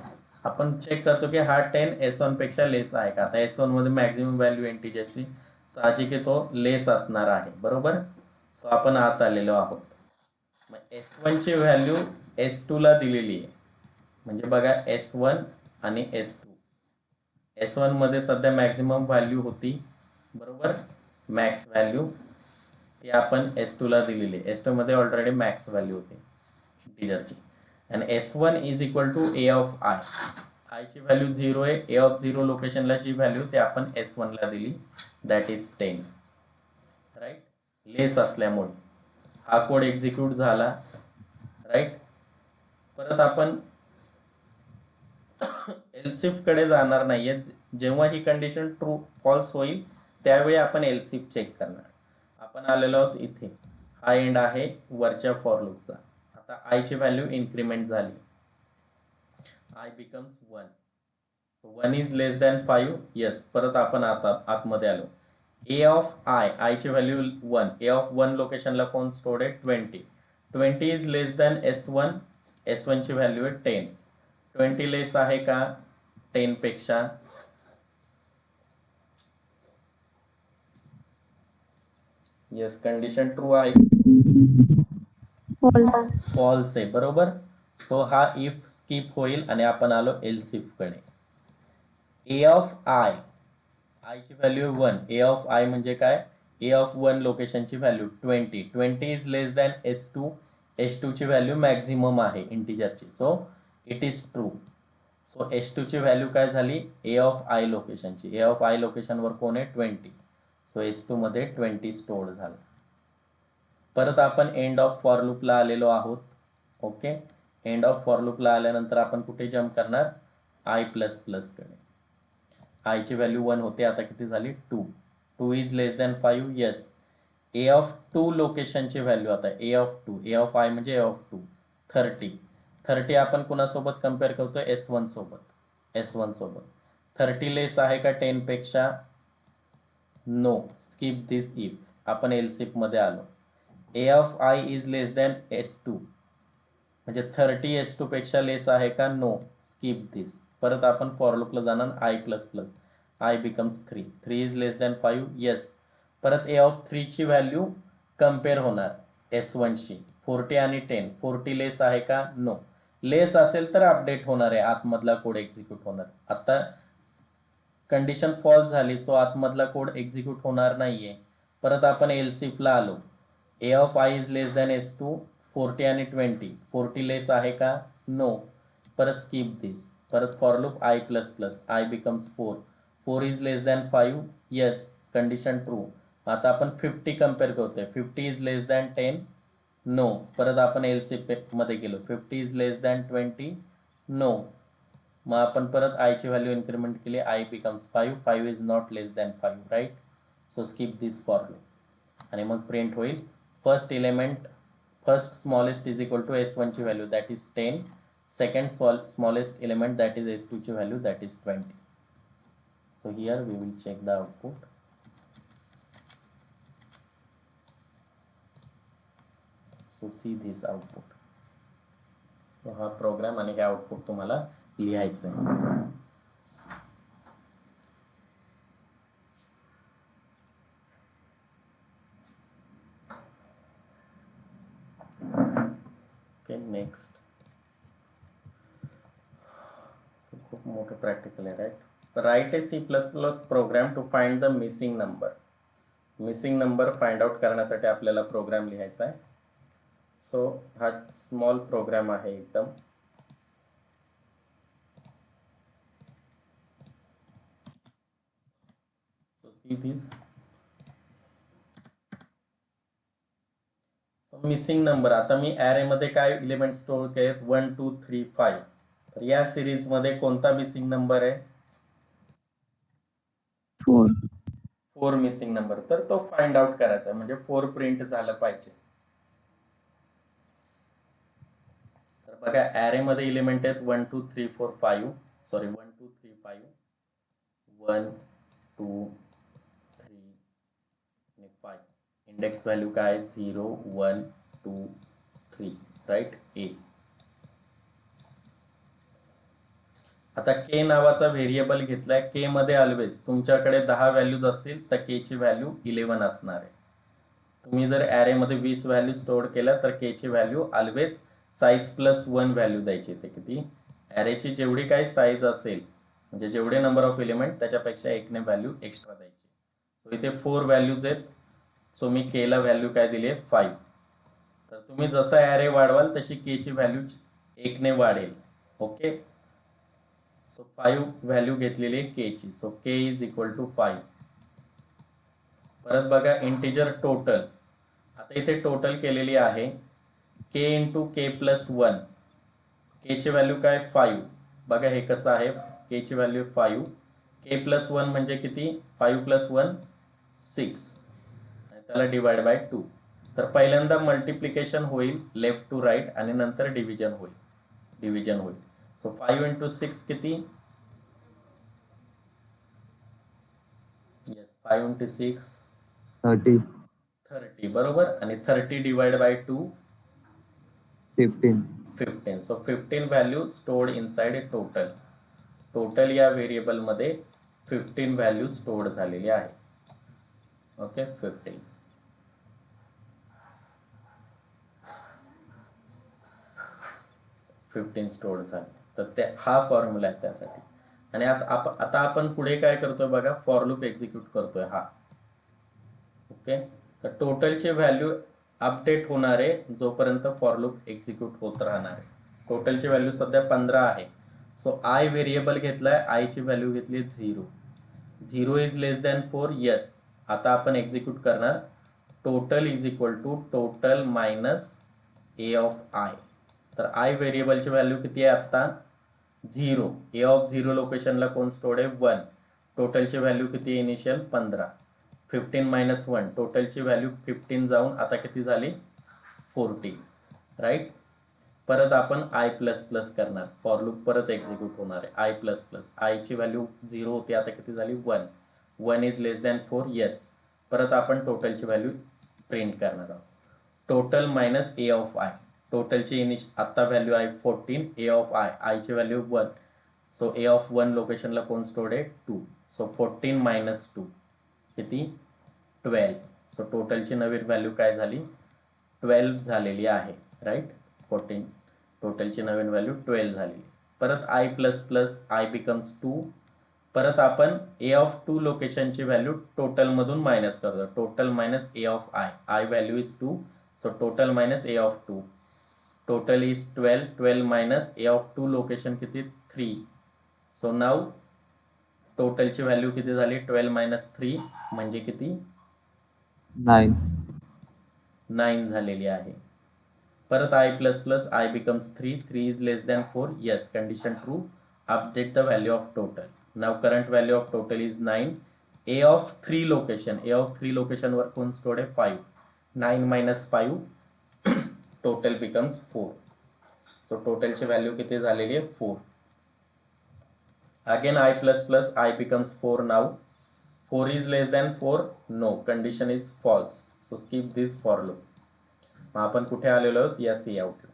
Speaker 1: आपण चेक करतो की हा 10 S1 पेक्षा लेस आहे का. आता S1 मध्ये मॅक्झिमम व्हॅल्यू इंटिजरची साहजिक आहे, तो लेस असणार आहे. बरोबर? सो आपण आत आलेलो आहोत. मग S1 ची व्हॅल्यू S2 ला दिलेली आहे. म्हणजे बघा S1 आणि S2. S1 मध्ये सध्या मॅक्झिमम व्हॅल्यू होती. बरोबर? मॅक्स व्हॅल्यू ती आपण S2 ला दिलेली आहे. S2 मध्ये ऑलरेडी मॅक्स व्हॅल्यू होती इंटिजरची. आणि S1 is equal to A of I. I ची व्हॅल्यू 0 आहे. A ऑफ 0 लोकेशनला जी व्हॅल्यू ते आपण S1 ला दिली, दॅट इज 10. राईट? लेस असल्यामुळे हा कोड एक्झिक्यूट झाला. राईट? परत आपण एल्सिफ कडे जाणार नाहीये. जेव्हा ही कंडिशन ट्रू फॉल्स होईल त्यावेळी आपण एल्सिफ चेक करणार. आपण आलेलो आहोत इथे. हा एंड आहे वरच्या फॉर लूपचा. आता I ची व्हॅल्यू इन्क्रीमेंट झाली. I becomes 1. So 1 is less than 5. Yes, परत आपण आतमध्ये आलो. A of I ची व्हॅल्यू 1. A of 1 लोकेशनला कोण स्टोअर्ड आहे? 20. 20 is less than S1. S1 ची व्हॅल्यू आहे 10. 20 लेस आहे का 10 पेक्षा? येस, कंडिशन ट्रू आहे. फॉल्स आहे. बरोबर? सो हा इफ स्किप होईल आणि आपण आलो एल्सिफ कडे. A ऑफ I ची व्हॅल्यू 1. A ऑफ I म्हणजे काय? A ऑफ 1 लोकेशनची value 20. 20 is less than S2. S2 ची व्हॅल्यू मॅक्झिमम आहे इंटिजरची. So it is true. So S2 ची व्हॅल्यू काय झाली? A ऑफ I लोकेशनची. A ऑफ I लोकेशनवर कोण आहे? 20. सो S2 मध्ये 20 स्टोअर्ड झालं. परत आपण एंड ऑफ फॉर लूपला आलेलो आहोत. ओके, एंड ऑफ फॉर लूपला आल्यानंतर आपण कुठे जम्प करणार? I++ कडे. I ची व्हॅल्यू 1 होते, आता किती झाली? 2. 2 is less than 5. Yes. A of 2 लोकेशनची व्हॅल्यू आता A of 2. A of I म्हणजे A ऑफ 2. 30. 30 आपण कुणासोबत कम्पेअर करतोय? S1 सोबत. S1 सोबत. 30 लेस आहे का 10 पेक्षा? नो. Skip this if. आपण एल्सिफ मध्ये आलो. A of I is less than S2. म्हणजे 30 S2 पेक्षा लेस आहे का? नो. स्किप दिस. परत आपण फॉर लूपला जाणार. I++. I becomes 3. 3 is less than 5. Yes. परत A ऑफ 3 ची व्हॅल्यू कम्पेअर होणार S1 शी. 40 आणि 10. 40 लेस आहे का? नो. लेस असेल तर अपडेट होणार आहे, आतमधला कोड एक्झिक्यूट होणार. आता कंडिशन फॉल्स झाली, सो आतमधला कोड एक्झिक्यूट होणार नाहीये. परत आपण एल्स इफला आलो. A of I is less than S2, 40 आणि 20. 40 लेस आहे का? नो. परत स्किप दिस. परत for loop I plus plus, I becomes 4. 4 is less than 5, yes, condition true. आता आपण 50 कम्पेअर करतोय. 50 इज लेस दॅन 10, नो. परत आपण एल्स इफ मध्ये गेलो. 50 इज लेस दॅन 20, नो. मग आपण परत आयची व्हॅल्यू इन्क्रीमेंट केली. I becomes 5. 5 is not less than 5, right. So skip this for loop आणि मग प्रिंट होईल first element, first smallest is equal to S1 ची value that is 10, second smallest element that is S2 ची value that is 20. So here we will check the output. So see this output. हा program आणि हे output तुम्हाला लिहायचं आहे. Okay, next. खूप मोठं प्रॅक्टिकल आहे, right. Write a C++ program to find the missing number. Missing number find out करण्यासाठी आपल्याला प्रोग्राम लिहायचा आहे. सो हा स्मॉल प्रोग्राम आहे एकदम. सो सी दिस. Missing number. आता मी ॲरे मध्ये काय एलिमेंट स्टोअर केलेत? 1 2 3 5. तर या सिरीज मध्ये कोणता मिसिंग नंबर आहे? 4 मिसिंग नंबर. तर तो फाइंड आउट करायचा, म्हणजे 4 प्रिंट झालं पाहिजे. तर बघा, ॲरे मध्ये एलिमेंट आहेत 1 2 3 4 5. सॉरी, 1 2 3 5. 1 2 3 आणि 5. इंडेक्स व्हॅल्यू काय? 0 1 2 3, राईट. ए. आता के नावाचा व्हेरिएबल घेतलाय. के मध्ये ऑलवेज तुमच्याकडे 10 व्हॅल्यूज असतील तर के ची व्हॅल्यू 11 असणार आहे. तुम्ही जर ॲरे मध्ये 20 व्हॅल्यू स्टोअर केल्या तर के ची value always size plus 1 value द्यायची. ते किती? ॲरेची जेवढी काही साईज असेल, म्हणजे जेवढे नंबर ऑफ एलिमेंट त्याच्यापेक्षा एकने व्हॅल्यू एक्स्ट्रा द्यायची. सो इथे 4 व्हॅल्यूज आहेत. सो मी के ला व्हॅल्यू काय दिली आहे? 5. तर तुम्ही जसा ॲरे वाढवाल तशी के ची व्हॅल्यू 1 ने वाढेल. ओके. सो 5 व्हॅल्यू घेतलेली आहे के ची. So k is equal to 5. परत बघा, इंटिजर टोटल. आता इथे टोटल केलेली आहे के इंटू के प्लस 1. के ची व्हॅल्यू काय? 5. बघा हे कसं आहे. के ची व्हॅल्यू 5. के प्लस 1 म्हणजे किती? 5 प्लस 1 6. त्याला डिवाइड बाय 2. तर पहिल्यांदा मल्टिप्लिकेशन होईल लेफ्ट टू राईट आणि नंतर डिव्हिजन होईल. सो 5 इंटू 6 किती? येस, 5 इंटू 6
Speaker 2: 30,
Speaker 1: 30, बरोबर. आणि 30 divide by 2
Speaker 2: 15.
Speaker 1: 15. So 15 value stored inside a total. Total या व्हेरिएबल मध्ये 15 व्हॅल्यू स्टोर्ड झालेली आहे. ओके, 15. स्टोअर झाले. तर ते हा फॉर्म्युला आहे त्यासाठी. आणि आता आपण पुढे काय करतोय बघा, फॉर लूप एक्झिक्यूट करतोय हा. ओके. तर टोटलचे व्हॅल्यू अपडेट होणार आहे जोपर्यंत फॉर लूप एक्झिक्यूट होत राहणार आहे. टोटलची व्हॅल्यू सध्या 15 आहे. सो आय व्हेरिएबल घेतलाय. आय ची व्हॅल्यू घेतली 0. 0 इज लेस दॅन 4, येस. आता आपण एक्झिक्यूट करणार. Total is equal to total minus A of i. तर आय व्हेरिएबलची व्हॅल्यू किती आहे आता? 0. ए ऑफ 0 लोकेशनला कोण स्टोअर्ड आहे? 1. टोटलची व्हॅल्यू किती आहे? इनिशियल 15. 15 मायनस 1. टोटलची व्हॅल्यू 15 जाऊन आता किती झाली? 40, राईट. परत आपण आय प्लस प्लस करणार. फॉर लूप परत एक्झिक्यूट होणार आहे. I plus plus. आयची व्हॅल्यू 0 होती, आता किती झाली? 1. 1 इज लेस दॅन 4, येस. परत आपण टोटलची व्हॅल्यू प्रिंट करणार आहोत. Total minus A of I. टोटलची आता व्हॅल्यू आहे 14. ए ऑफ आय, आयची व्हॅल्यू 1. सो ए ऑफ 1 लोकेशनला कोण स्टोअर्ड आहे? 2. सो 14 मायनस 2 किती? 12. सो टोटलची नवीन व्हॅल्यू काय झाली? 12 झालेली आहे, राईट. 14. टोटलची नवीन व्हॅल्यू 12 झालेली. परत I plus plus, I becomes 2. परत आपण ए ऑफ 2 लोकेशनची व्हॅल्यू टोटल मधून मायनस करतो. Total minus A of I value is 2, so total minus A of 2. Total is 12. 12 minus A of 2 location किती 3. सो नाव टोटलची व्हॅल्यू किती झाली 12 मायनस 3 म्हणजे किती
Speaker 2: 9.
Speaker 1: 9 झालेली आहे. परत I plus plus I becomes 3. 3 is less than 4. Yes, condition true. Update the value of total. Now current value of total is 9. A of 3 location, A of 3 location वर कोण stored आहे 5. 9 मायनस 5 टोटल बिकम्स 4. सो टोटलची value किती झालेली आहे 4. Again I plus plus I becomes 4 now. 4 is less than 4. No, condition is false. So skip this for loop. मग आपण कुठे आलेलो आहोत या सी आउटला.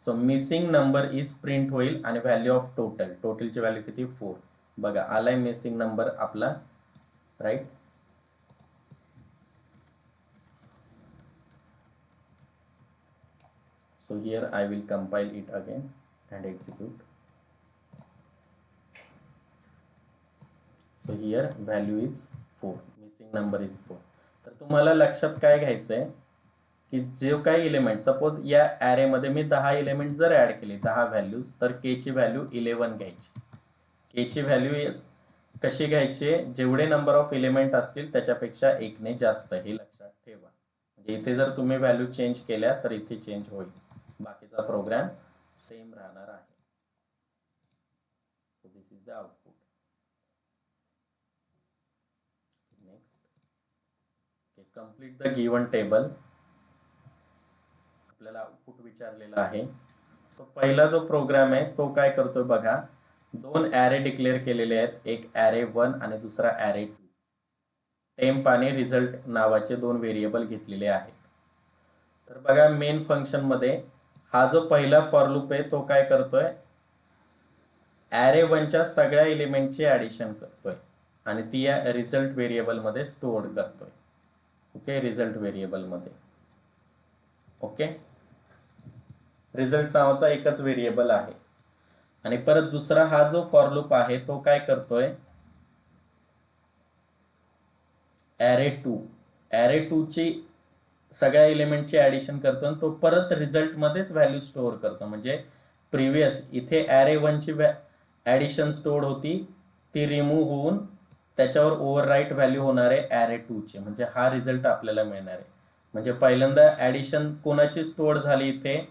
Speaker 1: So missing number is print होईल आणि व्हॅल्यू ऑफ टोटल, टोटलची व्हॅल्यू किती 4. बघा आलाय मिसिंग नंबर आपला, right. So here I will compile it again and execute. So here value is 4, missing number is 4. तर तुम्हाला लक्षात काय घ्यायचंय की जे काही एलिमेंट, सपोज या ॲरे मध्ये मी 10 एलिमेंट जर ऍड केले 10 व्हॅल्यूज, तर के ची व्हॅल्यू 11 घ्यायची. के ची व्हॅल्यू कशी घ्यायची, जेवढे नंबर ऑफ एलिमेंट असतील त्याच्यापेक्षा 1 ने जास्त, हे लक्षात ठेवा. म्हणजे इथे जर तुम्ही व्हॅल्यू चेंज केल्या तर इथे चेंज होईल, बाकीचा प्रोग्राम सेम राहणार आहे. So this is the output. Next, okay, complete the given table. आपल्याला आउटपुट विचारलेला आहे. सो पहिला जो प्रोग्राम आहे तो काय करतोय बघा, 2 ॲरे डिक्लेअर केलेले आहेत, एक ॲरे 1 आणि दुसरा ॲरे 2. टेम्प आणि रिझल्ट नावाचे 2 व्हेरिएबल घेतलेले आहेत. तर बघा मेन फंक्शन मध्ये हा जो पहिला फॉर लूप आहे तो काय करतोय, ॲरे 1च्या सगळ्या एलिमेंटची ऍडिशन करतोय आणि ती या रिझल्ट व्हेरिएबल मध्ये स्टोअर करतोय. ओके, रिझल्ट व्हेरिएबल मध्ये. ओके, रिझल्ट नावाचा एकच व्हेरिएबल आहे. आणि परत दुसरा हा जो फॉर लूप आहे तो काय करतोय, ॲरे 2, ॲरे 2 ची सगळ्या एलिमेंटची ऍडिशन करतो आणि तो परत रिझल्ट मध्येच व्हॅल्यू स्टोअर करतो. म्हणजे प्रिव्हियस इथे ॲरे 1 ची ऍडिशन स्टोअर होती, ती रिमूव्ह होऊन त्याच्यावर ओव्हरराईट व्हॅल्यू होणार आहे ॲरे 2 ची, म्हणजे हा रिझल्ट आपल्याला मिळणार आहे. म्हणजे पहिल्यांदा ऍडिशन कोणाची स्टोअर झाली इथे,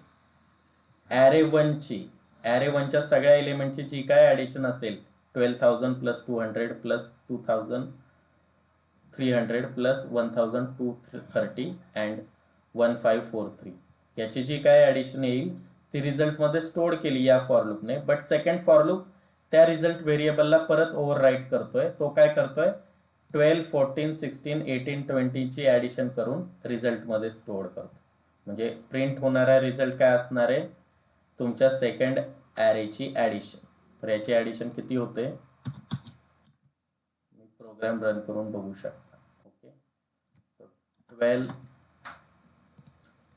Speaker 1: ॲरे 1 ची. ॲरे 1च्या सगळ्या एलिमेंटची जी काय ऍडिशन असेल, 12,000 प्लस 200 प्लस 2,300 प्लस 1,230 अँड 1543, याची जी काय ऍडिशन येईल ती रिझल्ट मध्ये स्टोअर केली या फॉर लूपने. बट सेकंड फॉर लूप त्या रिझल्ट व्हेरिएबलला परत ओव्हरराईट करतोय. तो काय करतोय, 12, 14, 16, 18, 20 ची ऍडिशन करून रिझल्ट मध्ये स्टोअर करतो. म्हणजे प्रिंट होणारा रिझल्ट काय असणार आहे, तुमच्या सेकंड ॲरेची ऍडिशन. तर याची ऍडिशन किती होते, मी प्रोग्राम रन करून बघू शकता. Okay, 12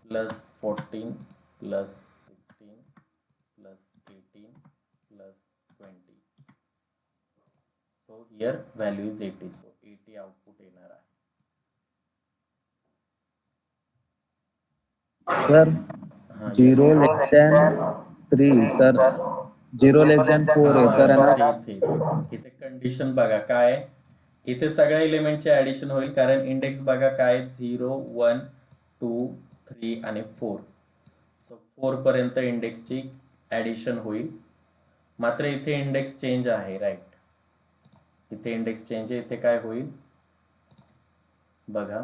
Speaker 1: plus 14 plus 16 plus 18 plus 20. So here value is 80. So 80 output येणार आहे.
Speaker 2: सर 0 लेस दॅन 3 तर 0 लेस दॅन 4 आहे तर ना.
Speaker 1: इथे कंडिशन बघा काय, इथे सगळ्या एलिमेंटचे ऍडिशन होईल कारण इंडेक्स बघा काय 0, 1, 2, 3 आणि 4. सो 4 पर्यंत इंडेक्सची ऍडिशन होईल. मात्र इथे इंडेक्स चेंज आहे, राईट. इथे इंडेक्स चेंज आहे. इथे काय होईल बघा,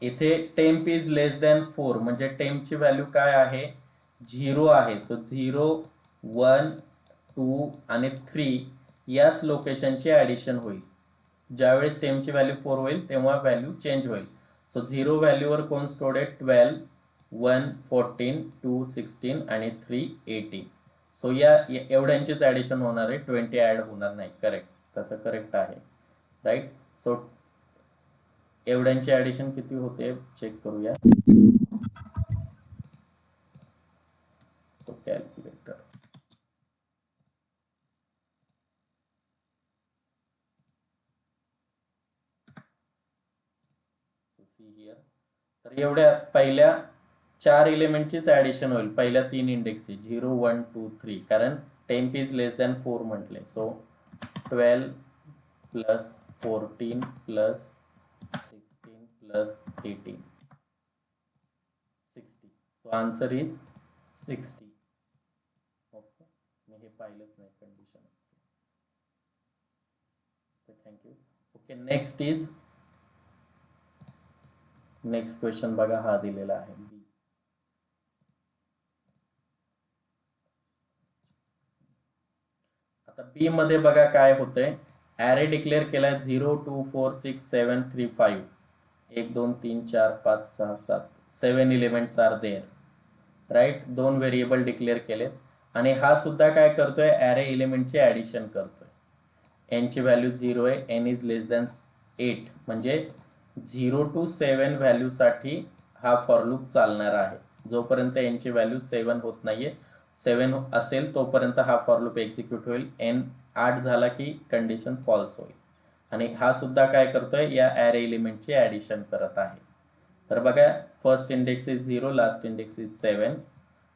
Speaker 1: इथे टेम्प इज लेस दॅन 4 म्हणजे टेम्पची व्हॅल्यू काय आहे 0 आहे. सो 0, 1, 2 आणि 3 याच लोकेशनची ऍडिशन होईल. ज्यावेळेस टेम्पची व्हॅल्यू 4 होईल तेव्हा व्हॅल्यू चेंज होईल. सो 0 व्हॅल्यूवर कोण स्टोअर्ड आहे, 12, 1, 14, 2, 16 आणि 3, 18. सो या एवढ्यांचीच ऍडिशन होणार आहे, 20 ऍड होणार नाही. करेक्ट, त्याचं करेक्ट आहे, राईट. सो एवढ्यांची ऍडिशन किती होते चेक करूया. सो कॅल्क्युलेटर तर एवढ्या पहिल्या 4 एलिमेंटचीच ऍडिशन होईल, पहिल्या 3 इंडेक्सची 0 1 2 3, कारण टेम्प इज लेस दॅन 4 म्हटले. So 12 plus 14 plus 16 plus 18 60. So answer is 60. Okay, मी हे पाहिलंच नाही condition. Thank you. Okay, next question बघा, हा दिलेला आहे बी. आता बी मध्ये बघा काय होतंय, ॲरे डिक्लेअर केलाय 0 2 4 6 7 3 5, 1 2 3 4 5 6 7, 7 elements are there, right. 2 variable declare केलेत आणि हा सुद्धा काय करतोय, ॲरे एलिमेंटची ऍडिशन करतोय. एन ची व्हॅल्यू 0 आहे, एन इज लेस दॅन 8, म्हणजे 0 to 7 व्हॅल्यू साठी हा फॉर लूप चालणार आहे. जोपर्यंत एन ची व्हॅल्यू 7 होत नाहीये, 7 असेल तोपर्यंत हा फॉर लूप एक्झिक्यूट होईल. एन 8 झाला की कंडिशन फॉल्स होईल. आणि हा सुद्धा काय करतोय, या ॲरे एलिमेंटची ऍडिशन करत आहे. तर बघा, first index is 0, last index is 7.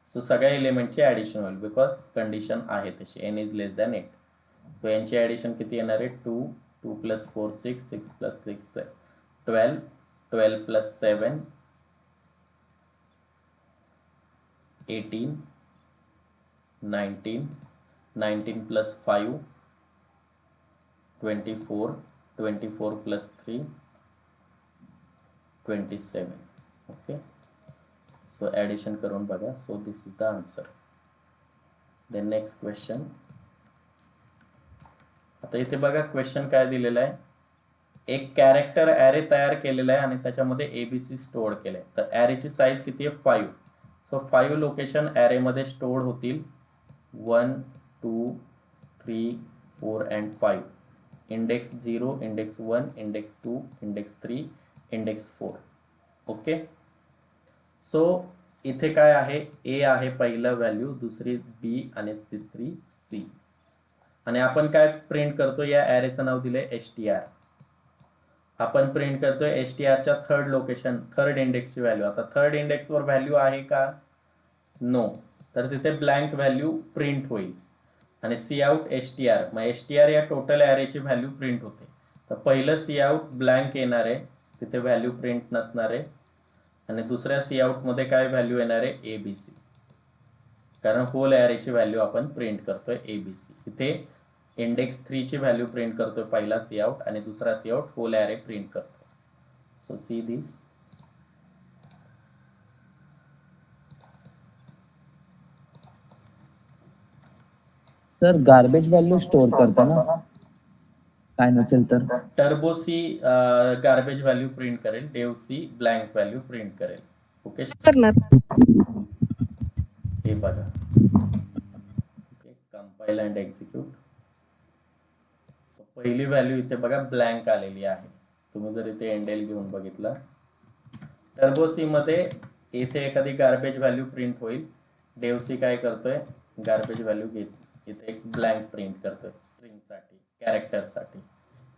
Speaker 1: So सगळ्या एलिमेंटची ऍडिशन होईल, बिकॉज कंडिशन आहे तशी, n is less than 8. So यांची ऍडिशन किती येणार आहे, 2 2 plus 4 6 6 plus 6 12 12 plus 7 18 19 19 plus 5 24 24 plus 3 27. Okay, so addition करून बघा. So this is the answer. Then next question. आता इथे बघा क्वेश्चन काय दिलेला आहे, एक कॅरेक्टर ॲरे तयार केलेला आहे आणि त्याच्यामध्ये एबीसी स्टोअर केलंय. तर ॲरेची साईज किती आहे, 5. सो 5 लोकेशन ॲरेमध्ये स्टोअर होतील, 1 2 3 4 and 5. Index 0, index 1, index 2, index 3, index 4. Okay, so इथे काय आहे, ए आहे पहिला व्हॅल्यू, दुसरी बी आणि तिसरी सी. आणि आपण काय प्रिंट करतो, या ॲरेचं नाव दिलंय एसटीआर. आपण प्रिंट करतोय एसटीआरच्या थर्ड लोकेशन, थर्ड इंडेक्सची व्हॅल्यू. आता थर्ड इंडेक्सवर व्हॅल्यू आहे का, नो, तर तिथे ब्लँक व्हॅल्यू प्रिंट होईल. आणि सी आउट एसटीआर, मग एसटीआर या टोटल ॲरेची व्हॅल्यू प्रिंट होते. तर पहिलं सी आउट ब्लँक येणार आहे, तिथे व्हॅल्यू प्रिंट नसणार आहे. आणि दुसऱ्या सी आउटमध्ये काय व्हॅल्यू येणार आहे, एबीसी, कारण होल ॲरेची व्हॅल्यू आपण प्रिंट करतोय एबीसी. इथे इंडेक्स 3 ची व्हॅल्यू प्रिंट करतोय पहिला सी आउट, आणि दुसरा cout whole array print करतोय. So see this.
Speaker 2: Sir garbage value store करता ना, काय नसेल तर.
Speaker 1: Turbo C garbage value print करेल, Dev C blank value print करेल. ओके, हे बघा. Okay, compile and execute. So पहिली व्हॅल्यू इथे बघा ब्लँक आलेली आहे. तुम्ही जर इथे एंडेल घेऊन बघितलं, टर्बो सी मध्ये इथे एखादी गार्बेज व्हॅल्यू प्रिंट होईल. डेव सी काय करतोय, गार्बेज व्हॅल्यू घेत इथे एक ब्लँक प्रिंट करतोय, स्ट्रिंग साठी, कॅरेक्टर साठी.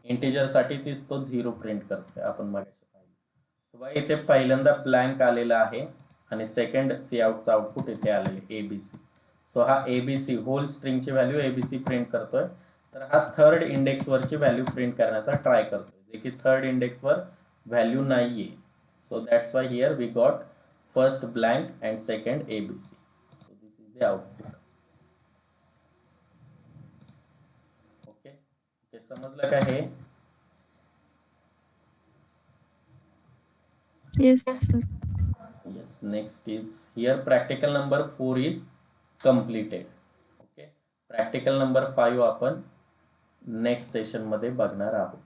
Speaker 1: इंटिजर साठी तीच तो 0 प्रिंट करतोय, आपण मगाशी पाहिलं. सो बघा, इथे पहिल्यांदा ब्लँक आलेला आहे आणि सेकंड सी आउटचा आउटपुट इथे आलेले एबीसी. सो हा एबीसी होल स्ट्रिंगची व्हॅल्यू एबीसी प्रिंट करतोय. तर हा थर्ड इंडेक्स वरची व्हॅल्यू प्रिंट करण्याचा ट्राय करतोय, जे की थर्ड इंडेक्स वर व्हॅल्यू नाहीये. So that's why here we got first blank and second ABC. So this is the output. Okay, okay, समजलं का हे?
Speaker 3: Yes, sir.
Speaker 1: Yes, next is here practical number 4 is completed. Okay, practical number 5 आपण next session मध्ये बघणार आहोत.